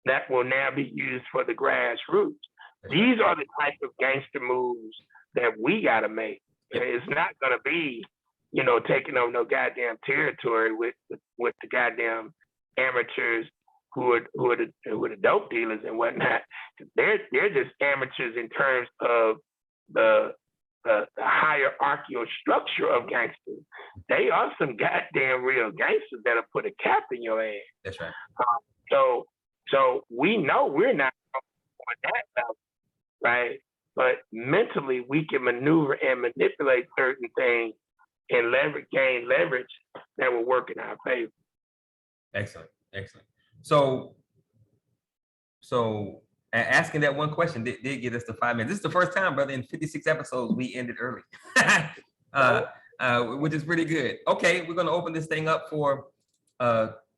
that will now be used for the grassroots. These are the type of gangster moves that we got to make. It's not going to be, taking over no goddamn territory with the goddamn amateurs who are the dope dealers and whatnot. They're just amateurs in terms of the hierarchical structure of gangsters. They are some goddamn real gangsters that'll put a cap in your ass. That's right. So we know we're not on that level, right? But mentally, we can maneuver and manipulate certain things and gain leverage that will work in our favor. Excellent. So asking that one question did get us to 5 minutes. This is the first time, brother, in 56 episodes we ended early, which is pretty good. Okay, we're going to open this thing up for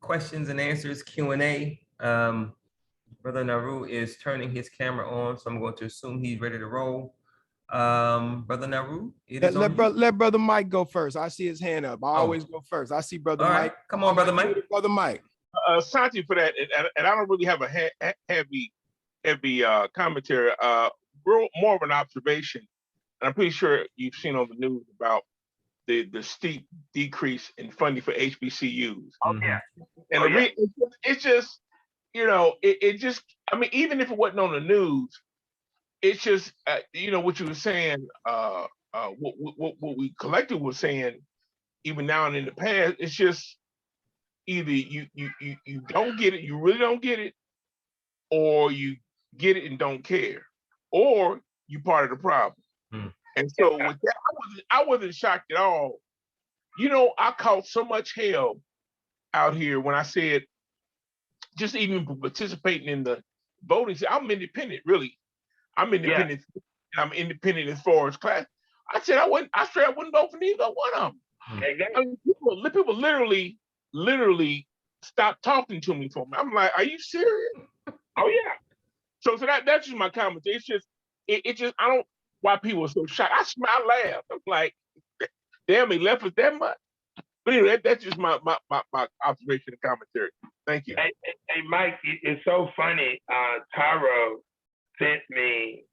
questions and answers, Q&A. Brother Naru is turning his camera on, so I'm going to assume he's ready to roll. Brother Naru, let Brother Mike go first. I see his hand up. I always go first. I see Brother Mike. Come on, Brother Mike. Brother Mike. Santi for that, and I don't really have a heavy commentary. More of an observation. And I'm pretty sure you've seen on the news about the steep decrease in funding for HBCUs. Oh yeah, and it's just, it just, I mean, even if it wasn't on the news, it's just, what you were saying, what we collectively were saying, even now and in the past, it's just either you don't get it, you really don't get it, or you get it and don't care, or you part of the problem. And so with that, I wasn't shocked at all. I caught so much hell out here when I said, just even participating in the voting. I'm independent, really. I'm independent. Yeah. I'm independent as far as class. I said I wouldn't vote for neither one of them. I mean, people literally stopped talking to me for me. I'm like, are you serious? Oh yeah. So that's just my comment. It's just I don't why people are so shocked. I laugh. I'm like, damn, he left us that much. But anyway, that's just my observation and commentary. Thank you. Hey, Mike, it's so funny. Taro sent me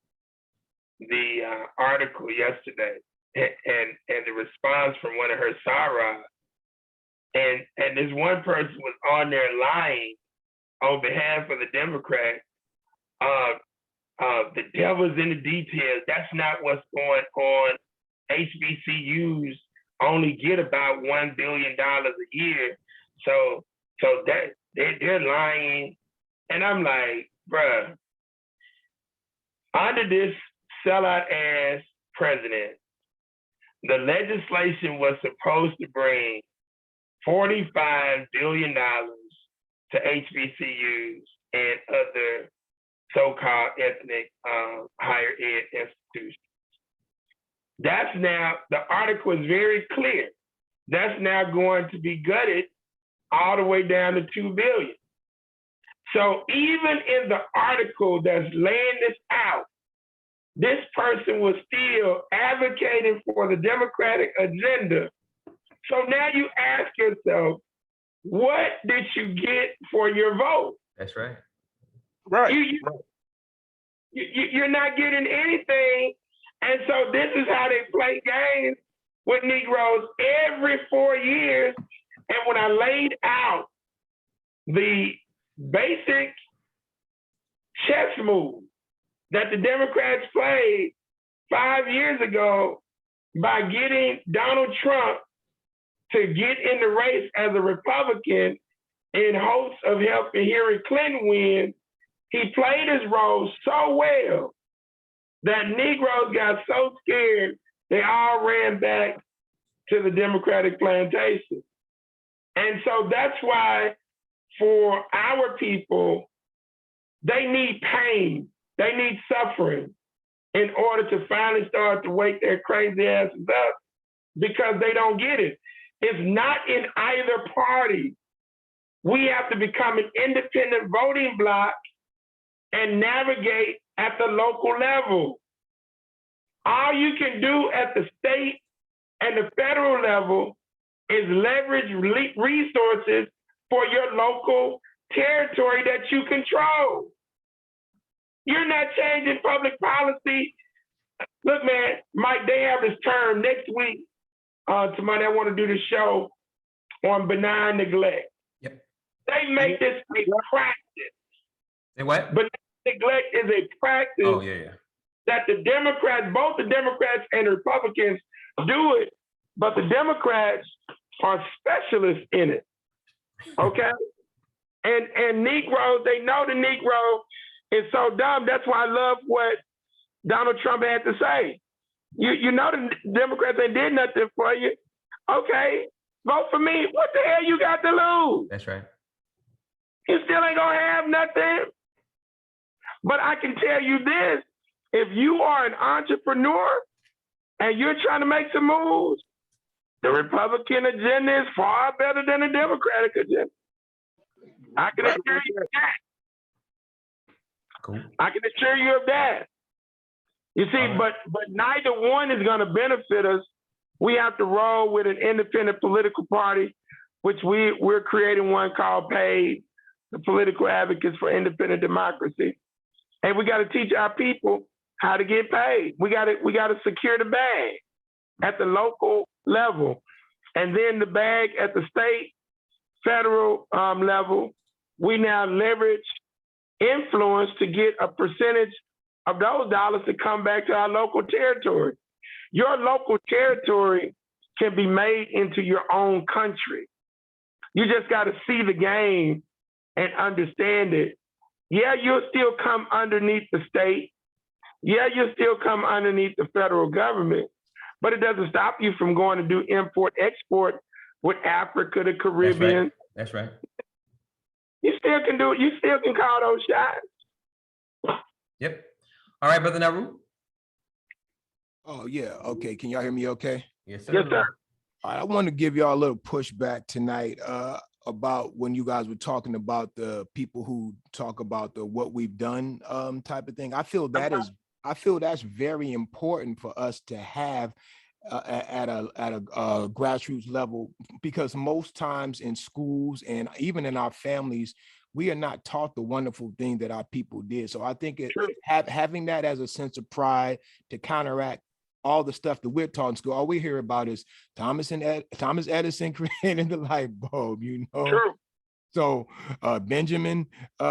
the article yesterday, and the response from one of her Sarah, and this one person was on there lying on behalf of the Democrats. The devil's in the details. That's not what's going on. HBCUs only get about $1 billion a year, so that they're lying. And I'm like, bruh, under this sellout ass president, the legislation was supposed to bring $45 billion to HBCUs and other so-called ethnic higher ed institutions. That's now, the article is very clear. That's now going to be gutted all the way down to $2 billion. So even in the article that's laying this out, this person was still advocating for the Democratic agenda. So now you ask yourself, what did you get for your vote? That's right. Right. You're not getting anything. And so this is how they play games with Negroes every 4 years. And when I laid out the basic chess move that the Democrats played 5 years ago by getting Donald Trump to get in the race as a Republican in hopes of helping Hillary Clinton win, he played his role so well that Negroes got so scared, they all ran back to the Democratic plantation. And so that's why for our people, they need pain, they need suffering in order to finally start to wake their crazy asses up, because they don't get it. It's not in either party. We have to become an independent voting bloc and navigate at the local level. All you can do at the state and the federal level is leverage resources for your local territory that you control. You're not changing public policy. Look, man, Mike, they have this term next week. Somebody I want to do the show on benign neglect. Yep. They make this a practice. Say what? But neglect is a practice. Oh, yeah. That the Democrats, both the Democrats and the Republicans do it, but the Democrats are specialists in it. Okay? and Negroes, they know the Negro is so dumb. That's why I love what Donald Trump had to say. You know the Democrats ain't did nothing for you. Okay, vote for me. What the hell you got to lose? That's right. You still ain't gonna have nothing. But I can tell you this, if you are an entrepreneur and you're trying to make some moves, the Republican agenda is far better than the Democratic agenda. I can assure you of that. Cool. I can assure you of that. You see, but neither one is going to benefit us. We have to roll with an independent political party, which we're creating one called PAID, the Political Advocates for Independent Democracy. And we got to teach our people how to get paid. We got to secure the bag at the local level, and then the bag at the state, federal level. We now leverage influence to get a percentage of those dollars to come back to our local territory. Your local territory can be made into your own country. You just got to see the game and understand it. Yeah, you'll still come underneath the state. Yeah, you'll still come underneath the federal government, but it doesn't stop you from going to do import-export with Africa, the Caribbean. That's right. You still can do it. You still can call those shots. Yep. All right, Brother Naru. Oh, yeah. Okay. Can y'all hear me okay? Yes, sir. Yes, sir. All right. I want to give y'all a little pushback tonight about when you guys were talking about the people who talk about the what we've done type of thing. I feel that's very important for us to have at a grassroots level, because most times in schools and even in our families, we are not taught the wonderful thing that our people did. So I think having that as a sense of pride to counteract all the stuff that we're taught in school. All we hear about is Thomas Edison creating the light bulb, you know. True. So Benjamin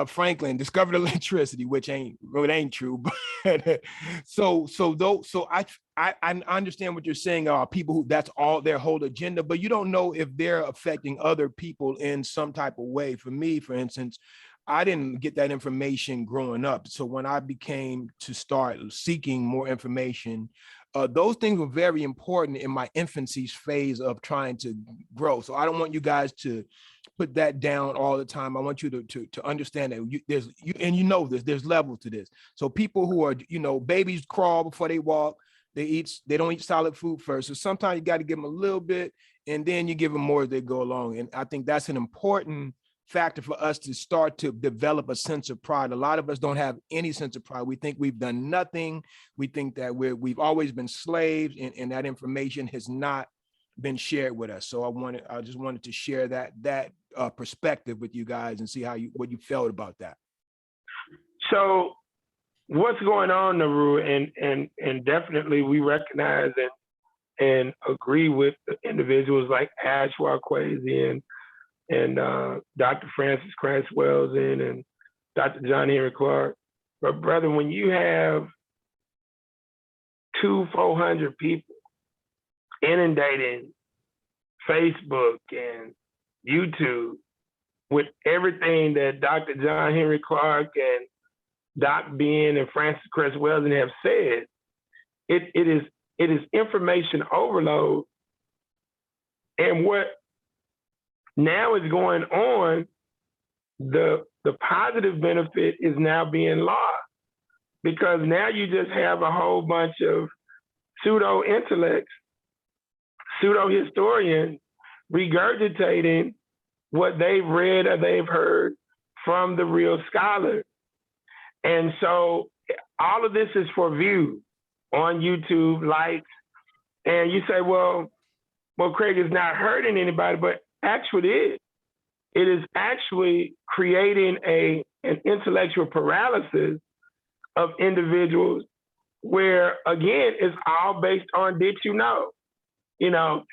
Franklin discovered electricity, which ain't true. But I understand what you're saying. People who that's all their whole agenda, but you don't know if they're affecting other people in some type of way. For me, for instance, I didn't get that information growing up. So when I became to start seeking more information, those things were very important in my infancy phase of trying to grow. So I don't want you guys to put that down all the time. I want you to understand that there's levels to this. So people who are, babies crawl before they walk, they don't eat solid food first. So sometimes you got to give them a little bit and then you give them more as they go along. And I think that's an important factor for us to start to develop a sense of pride. A lot of us don't have any sense of pride. We think we've done nothing. We think that we've always been slaves, and that information has not been shared with us. So I just wanted to share that perspective with you guys and see what you felt about that. So what's going on, Naru, and definitely we recognize and agree with individuals like Ashwa Kwesi and Dr. Francis Cress Welsing and Dr. John Henry Clark. But brother, when you have 400 people inundating Facebook and YouTube with everything that Dr. John Henry Clark and Doc Ben and Francis Cress Welsing have said, it is information overload. And what now is going on, the positive benefit is now being lost, because now you just have a whole bunch of pseudo intellects, pseudo historians regurgitating what they've read or they've heard from the real scholars. And so all of this is for views on YouTube, likes, and you say, well, Craig is not hurting anybody, but actually it is. it is actually creating an intellectual paralysis of individuals where, again, it's all based on did you know? You know,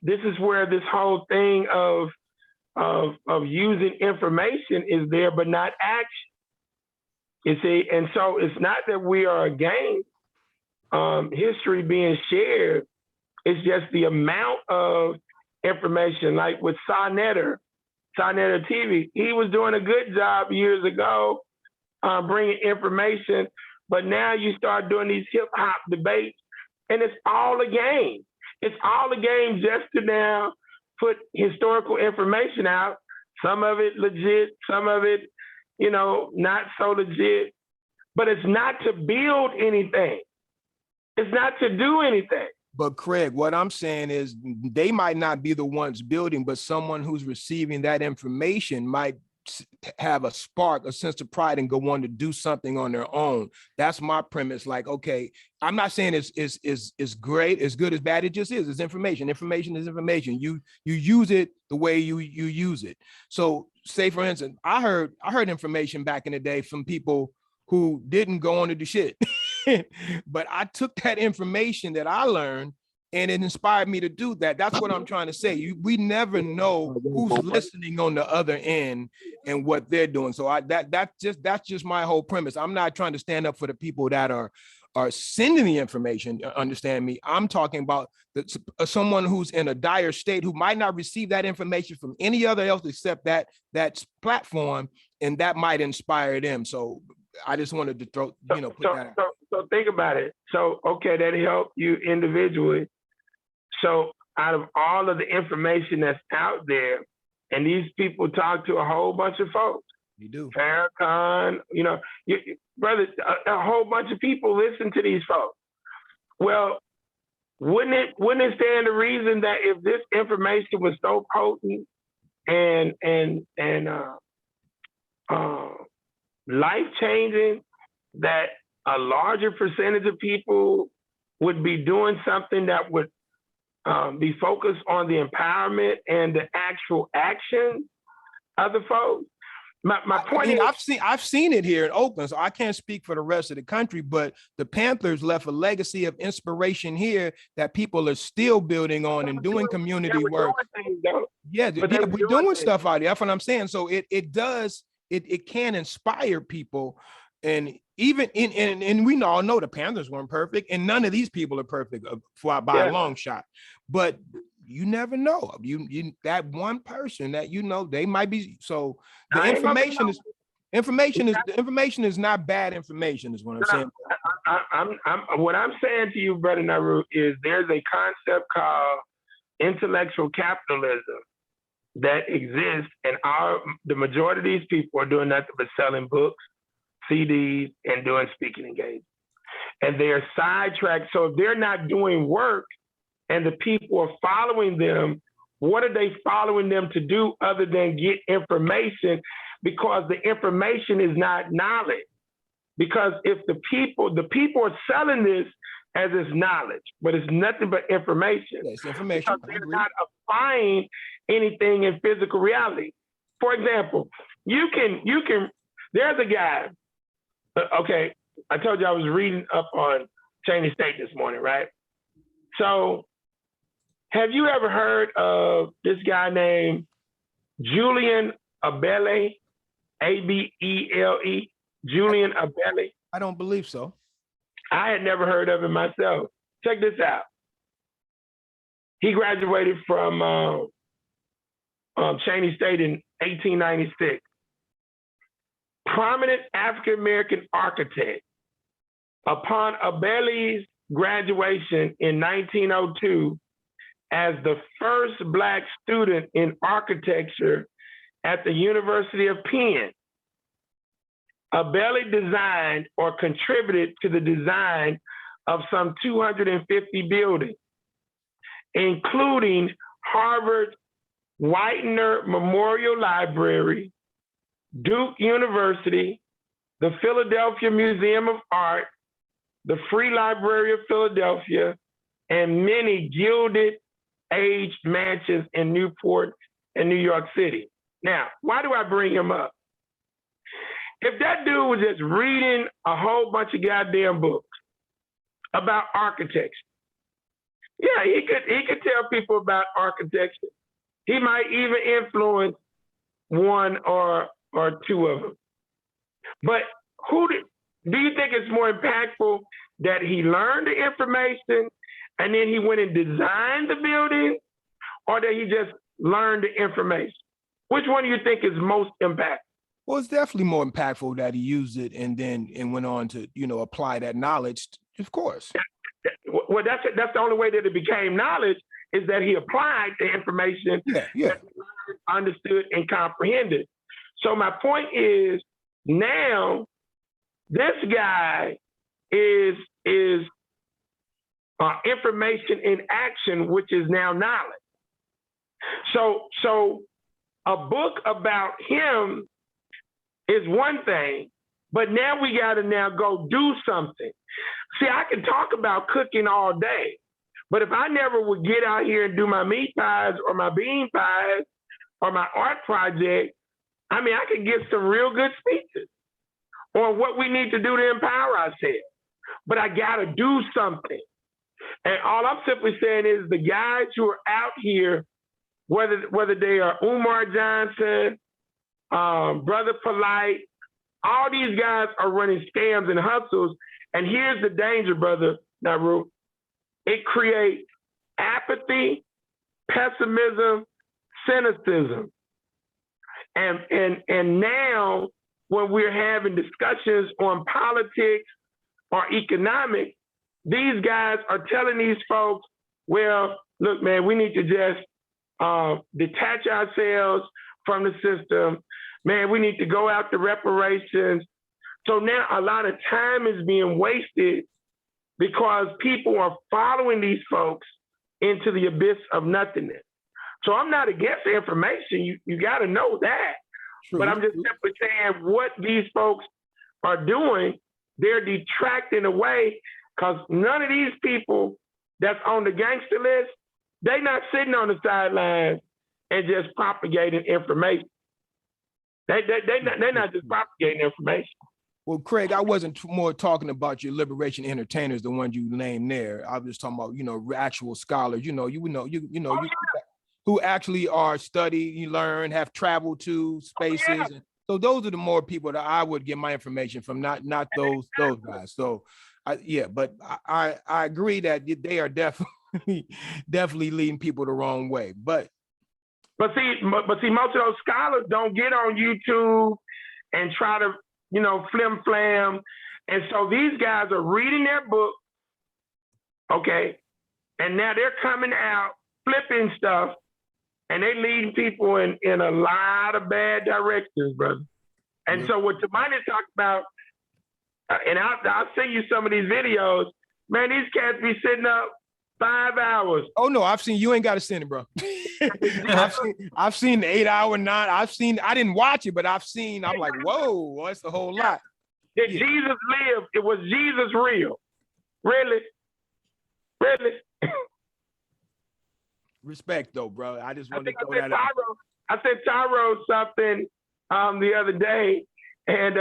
this is where this whole thing of using information is there, but not action. You see, and so it's not that we are against history being shared. It's just the amount of information, like with Sonnetter TV. He was doing a good job years ago bringing information, but now you start doing these hip hop debates, and it's all a game. It's all a game just to now put historical information out. Some of it legit, some of it, you know, not so legit, but it's not to build anything. It's not to do anything. But Craig, what I'm saying is they might not be the ones building, but someone who's receiving that information might have a spark, a sense of pride, and go on to do something on their own. That's my premise. Like, okay, I'm not saying it's great, as good as bad. It just is. It's information. Information is information. You use it the way you use it. So, say for instance, I heard information back in the day from people who didn't go on to do shit. But I took that information that I learned and it inspired me to do that. That's what I'm trying to say. We never know who's listening on the other end and what they're doing. So that's just my whole premise. I'm not trying to stand up for the people that are sending the information. Understand me? I'm talking about someone who's in a dire state who might not receive that information from any other else except that platform, and that might inspire them. So I just wanted to put that out. So think about it. So, okay, that helped you individually. So out of all of the information that's out there, and these people talk to a whole bunch of folks. You do. Farrakhan, brother, a whole bunch of people listen to these folks. Well, wouldn't it stand to reason that if this information was so potent and life-changing, that a larger percentage of people would be doing something that would be focused on the empowerment and the actual action of the folks? My point is, I've seen it here in Oakland, so I can't speak for the rest of the country, but the Panthers left a legacy of inspiration here that people are still building on and doing community work. We're doing stuff out here. That's what I'm saying. So it can inspire people. And even and we all know the Panthers weren't perfect, and none of these people are perfect by a long shot. But you never know. You that one person that they might be. So the information is not bad information, is what I'm saying. What I'm saying to you, brother Naru, is there's a concept called intellectual capitalism that exists, and the majority of these people are doing nothing but selling books, CDs, and doing speaking engagements. And they're sidetracked. So if they're not doing work and the people are following them, what are they following them to do other than get information? Because the information is not knowledge. Because if the people are selling this as it's knowledge, but it's nothing but information. It's information. Because they're not applying anything in physical reality. For example, you can. There's a guy. Okay, I told you I was reading up on Cheney State this morning, right? So, have you ever heard of this guy named Julian Abele, Abele, Julian Abele? I don't believe so. I had never heard of him myself. Check this out. He graduated from Cheney State in 1896. Prominent African-American architect. Upon Abele's graduation in 1902 as the first Black student in architecture at the University of Penn, Abele designed or contributed to the design of some 250 buildings, including Harvard Whitener Memorial Library, Duke University, the Philadelphia Museum of Art, the Free Library of Philadelphia, and many Gilded Age mansions in Newport and New York City. Now, why do I bring him up? If that dude was just reading a whole bunch of goddamn books about architecture, yeah, he could tell people about architecture. He might even influence one or two of them. But do you think it's more impactful that he learned the information and then he went and designed the building, or that he just learned the information? Which one do you think is most impactful? Well, it's definitely more impactful that he used it and went on to, apply that knowledge, of course. Well, that's the only way that it became knowledge, is that he applied the information Yeah. that he understood and comprehended. So my point is, now this guy is information in action, which is now knowledge. So a book about him is one thing, but now we got to go do something. See, I can talk about cooking all day, but if I never would get out here and do my meat pies or my bean pies or my art project, I could give some real good speeches on what we need to do to empower ourselves. But I got to do something. And all I'm simply saying is the guys who are out here, whether they are Umar Johnson, Brother Polite, all these guys are running scams and hustles. And here's the danger, Brother Naru. It creates apathy, pessimism, cynicism. And now when we're having discussions on politics or economics, these guys are telling these folks, well, look, man, we need to just detach ourselves from the system. Man, we need to go out to reparations. So now a lot of time is being wasted because people are following these folks into the abyss of nothingness. So I'm not against the information. You got to know that. True. But I'm just simply saying what these folks are doing, they're detracting away, because none of these people that's on the gangster list, they're not sitting on the sidelines and just propagating information. They're not just propagating information. Well, Craig, I wasn't more talking about your liberation entertainers, the ones you named there. I was just talking about, actual scholars, who actually are you learn, have traveled to spaces. Yeah. And so those are the more people that I would get my information from, not those guys. So but I agree that they are definitely leading people the wrong way. But see, most of those scholars don't get on YouTube and try to, flim flam. And so these guys are reading their book, okay, and now they're coming out flipping stuff, and they leading people in a lot of bad directions, brother. And so what Tamani talked about, and I'll send you some of these videos, man, these cats be sitting up 5 hours. Oh no, I've seen, you ain't got to send it, bro. I've seen the 8 hour, I didn't watch it, but I'm like, whoa, that's a whole lot. Did Jesus live? It was Jesus real. Really? Respect though, bro. I just wanted to throw that out. I sent Tyro something the other day, and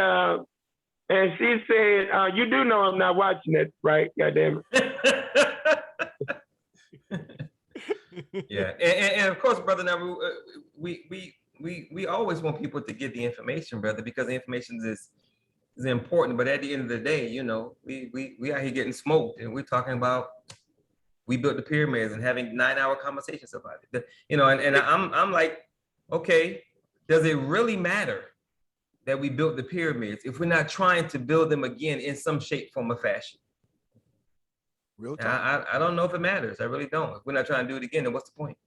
she said, you do know I'm not watching it, right? Goddamn it. Yeah, and of course, Brother Naru, we always want people to get the information, brother, because the information is important. But at the end of the day, we out here getting smoked, and we're talking about we built the pyramids and having 9-hour conversations about it. And I'm like, okay, does it really matter that we built the pyramids if we're not trying to build them again in some shape, form, or fashion? Real talk. I don't know if it matters. I really don't. If we're not trying to do it again, then what's the point?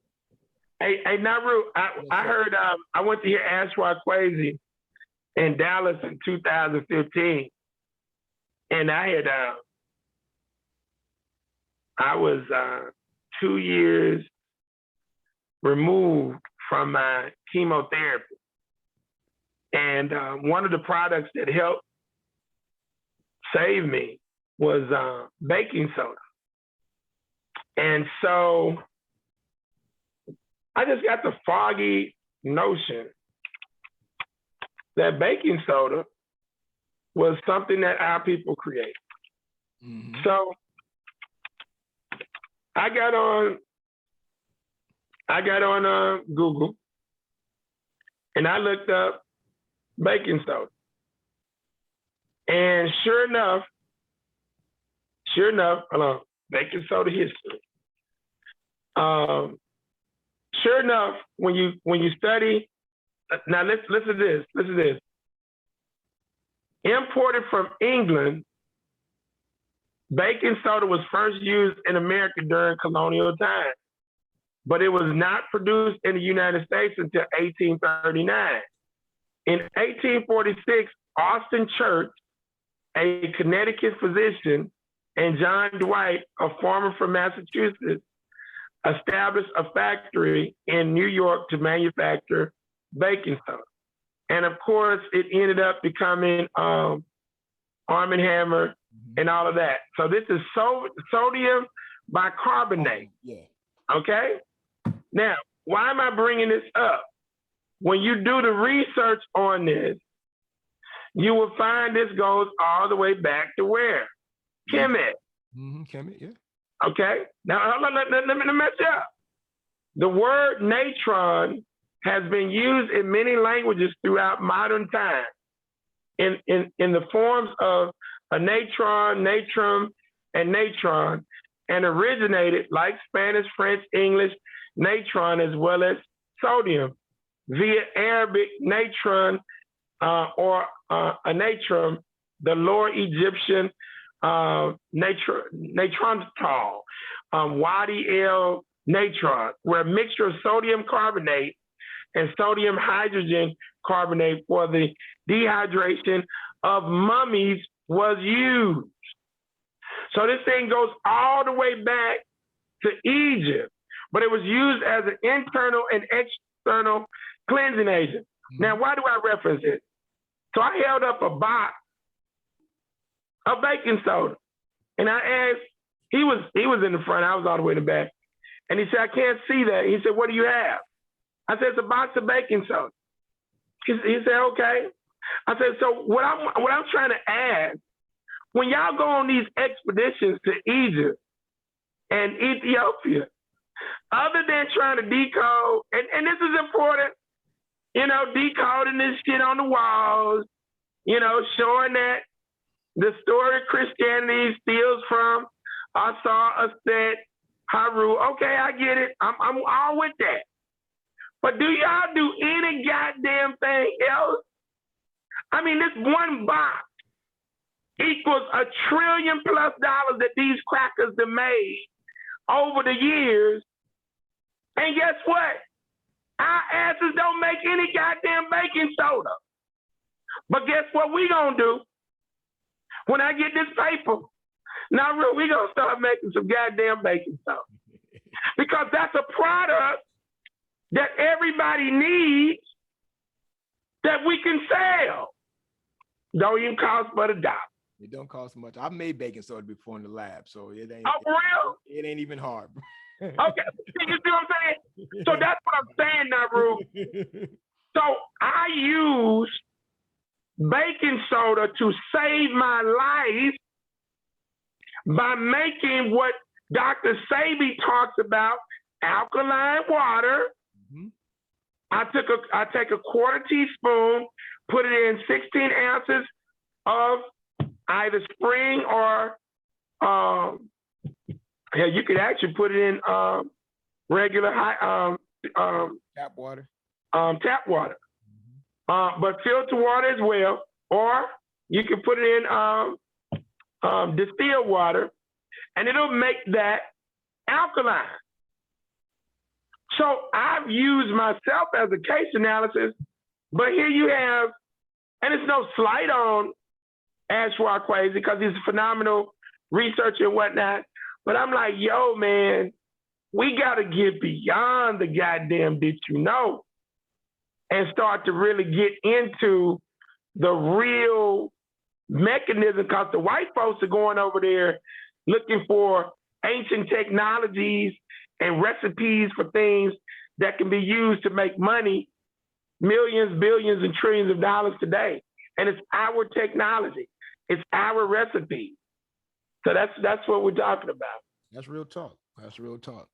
Hey, Naru, I heard, I went to hear Ashwa Kwesi in Dallas in 2015, and I was 2 years removed from my chemotherapy. And one of the products that helped save me was baking soda. And so I just got the foggy notion that baking soda was something that our people created. Mhm. So I got on Google and I looked up baking soda. And sure enough, hold on, baking soda history. Sure enough, when you study, now listen to this. Imported from England, baking soda was first used in America during colonial times, but it was not produced in the United States until 1839. In 1846, Austin Church, a Connecticut physician, and John Dwight, a farmer from Massachusetts, established a factory in New York to manufacture baking soda. And of course, it ended up becoming Arm & Hammer and all of that. So this is sodium bicarbonate. Yeah. Okay? Now, why am I bringing this up? When you do the research on this, you will find this goes all the way back to where? Kemet. Kemet, yeah. Okay? Now, let me mess you up. The word natron has been used in many languages throughout modern times in the forms of a natron, natrum, and natron, and originated, like Spanish, French, English, natron, as well as sodium, via Arabic natron or a natrum, the Lower Egyptian natrontal, Wadi el natron, where a mixture of sodium carbonate and sodium hydrogen carbonate for the dehydration of mummies was used. So this thing goes all the way back to Egypt, but it was used as an internal and external cleansing agent. Now, why do I reference it? So I held up a box of baking soda, and I asked, he was in the front, I was all the way in the back, and he said, I can't see that. He said, what do you have? I said, it's a box of baking soda. He said, okay. I said, so what I'm trying to ask, when y'all go on these expeditions to Egypt and Ethiopia, other than trying to decode, and this is important, decoding this shit on the walls, showing that the story of Christianity steals from Asa, Aset, Haru. Okay, I get it. I'm all with that. But do y'all do any goddamn thing else? I mean, this one box equals $1 trillion+ that these crackers have made over the years. And guess what? Our asses don't make any goddamn baking soda. But guess what we gonna do? When I get this paper, now we gonna start making some goddamn baking soda. Because that's a product that everybody needs that we can sell. Don't even cost but $1. It don't cost much. I've made baking soda before in the lab, so it ain't. Oh, for real? It ain't even hard. Okay, you see what I'm saying? So that's what I'm saying now, Rue. So I use baking soda to save my life by making what Dr. Sebi talks about, alkaline water. I take a quarter teaspoon, put it in 16 ounces of either spring or you could actually put it in regular Tap water. Tap water, but filter water as well, or you can put it in distilled water, and it'll make that alkaline. So I've used myself as a case analysis, but here you have, and it's no slight on Ashwar Kwesi because he's a phenomenal researcher and whatnot, but I'm like, yo, man, we got to get beyond the goddamn did you know and start to really get into the real mechanism, because the white folks are going over there looking for ancient technologies and recipes for things that can be used to make money millions, billions, and trillions of dollars today. And it's our technology. It's our recipe. So that's what we're talking about. That's real talk. That's real talk.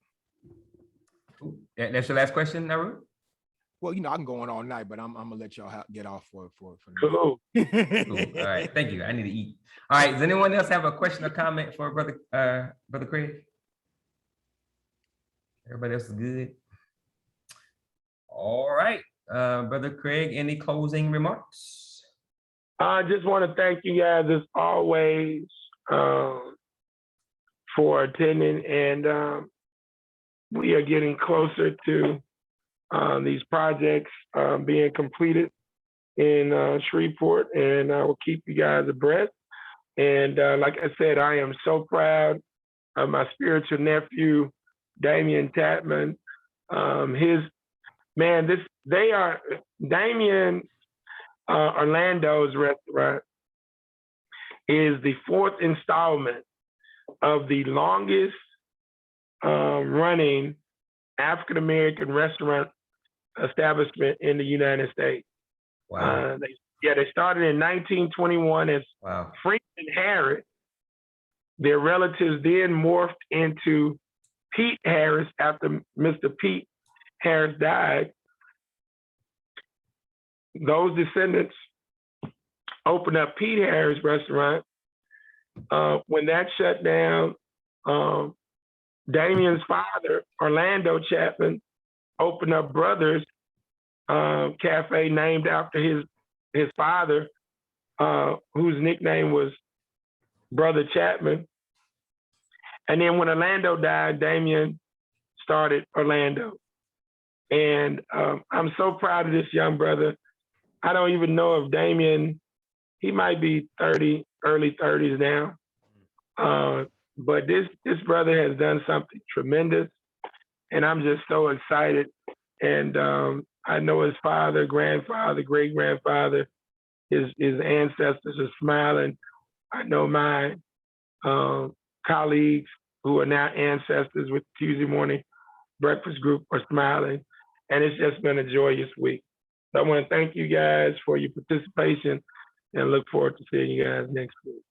That's your last question, Naru? Well, I can go on all night, but I'm gonna let y'all get off for Cool. Cool. All right, thank you. I need to eat. All right, does anyone else have a question or comment for Brother Craig? Everybody else is good. All right, Brother Craig, any closing remarks? I just want to thank you guys as always for attending, and we are getting closer to these projects being completed in Shreveport, and I will keep you guys abreast. And like I said, I am so proud of my spiritual nephew, Damian Tatman. Damian Orlando's restaurant is the fourth installment of the longest running African-American restaurant establishment in the United States. Wow. They started in 1921 as Franklin Harris. Their relatives then morphed into Pete Harris after Mr. Pete Harris died. Those descendants opened up Pete Harris Restaurant. When that shut down, Damian's father, Orlando Chapman, opened up Brothers Cafe, named after his father, whose nickname was Brother Chapman. And then when Orlando died, Damian started Orlando. And I'm so proud of this young brother. I don't even know if Damian, he might be 30, early 30s now. But this brother has done something tremendous. And I'm just so excited. And I know his father, grandfather, great-grandfather, his ancestors are smiling. I know my colleagues who are now ancestors with Tuesday Morning Breakfast Group are smiling. And it's just been a joyous week. So I want to thank you guys for your participation and look forward to seeing you guys next week.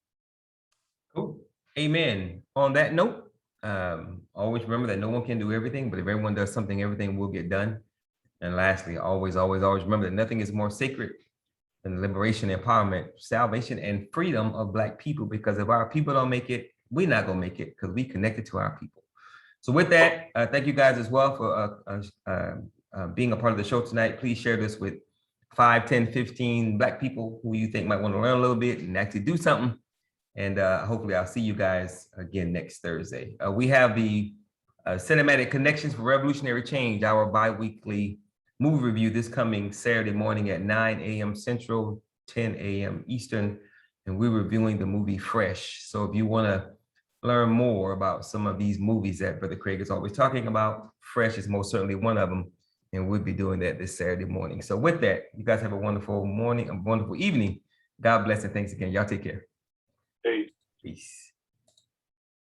Cool. Amen. On that note, always remember that no one can do everything, but if everyone does something, everything will get done. And lastly, always remember that nothing is more sacred than the liberation, empowerment, salvation, and freedom of Black people, because if our people don't make it, we're not gonna make it, because we connected to our people. So with that, thank you guys as well for being a part of the show tonight. Please share this with 5, 10, 15 Black people who you think might want to learn a little bit and actually do something. And hopefully I'll see you guys again next Thursday. We have the Cinematic Connections for Revolutionary Change, our bi-weekly movie review this coming Saturday morning at 9 a.m. Central, 10 a.m. Eastern, and we're reviewing the movie Fresh. So if you want to learn more about some of these movies that Brother Craig is always talking about, Fresh is most certainly one of them, and we'll be doing that this Saturday morning. So with that, you guys have a wonderful morning, a wonderful evening. God bless and thanks again. Y'all take care. Peace. Peace.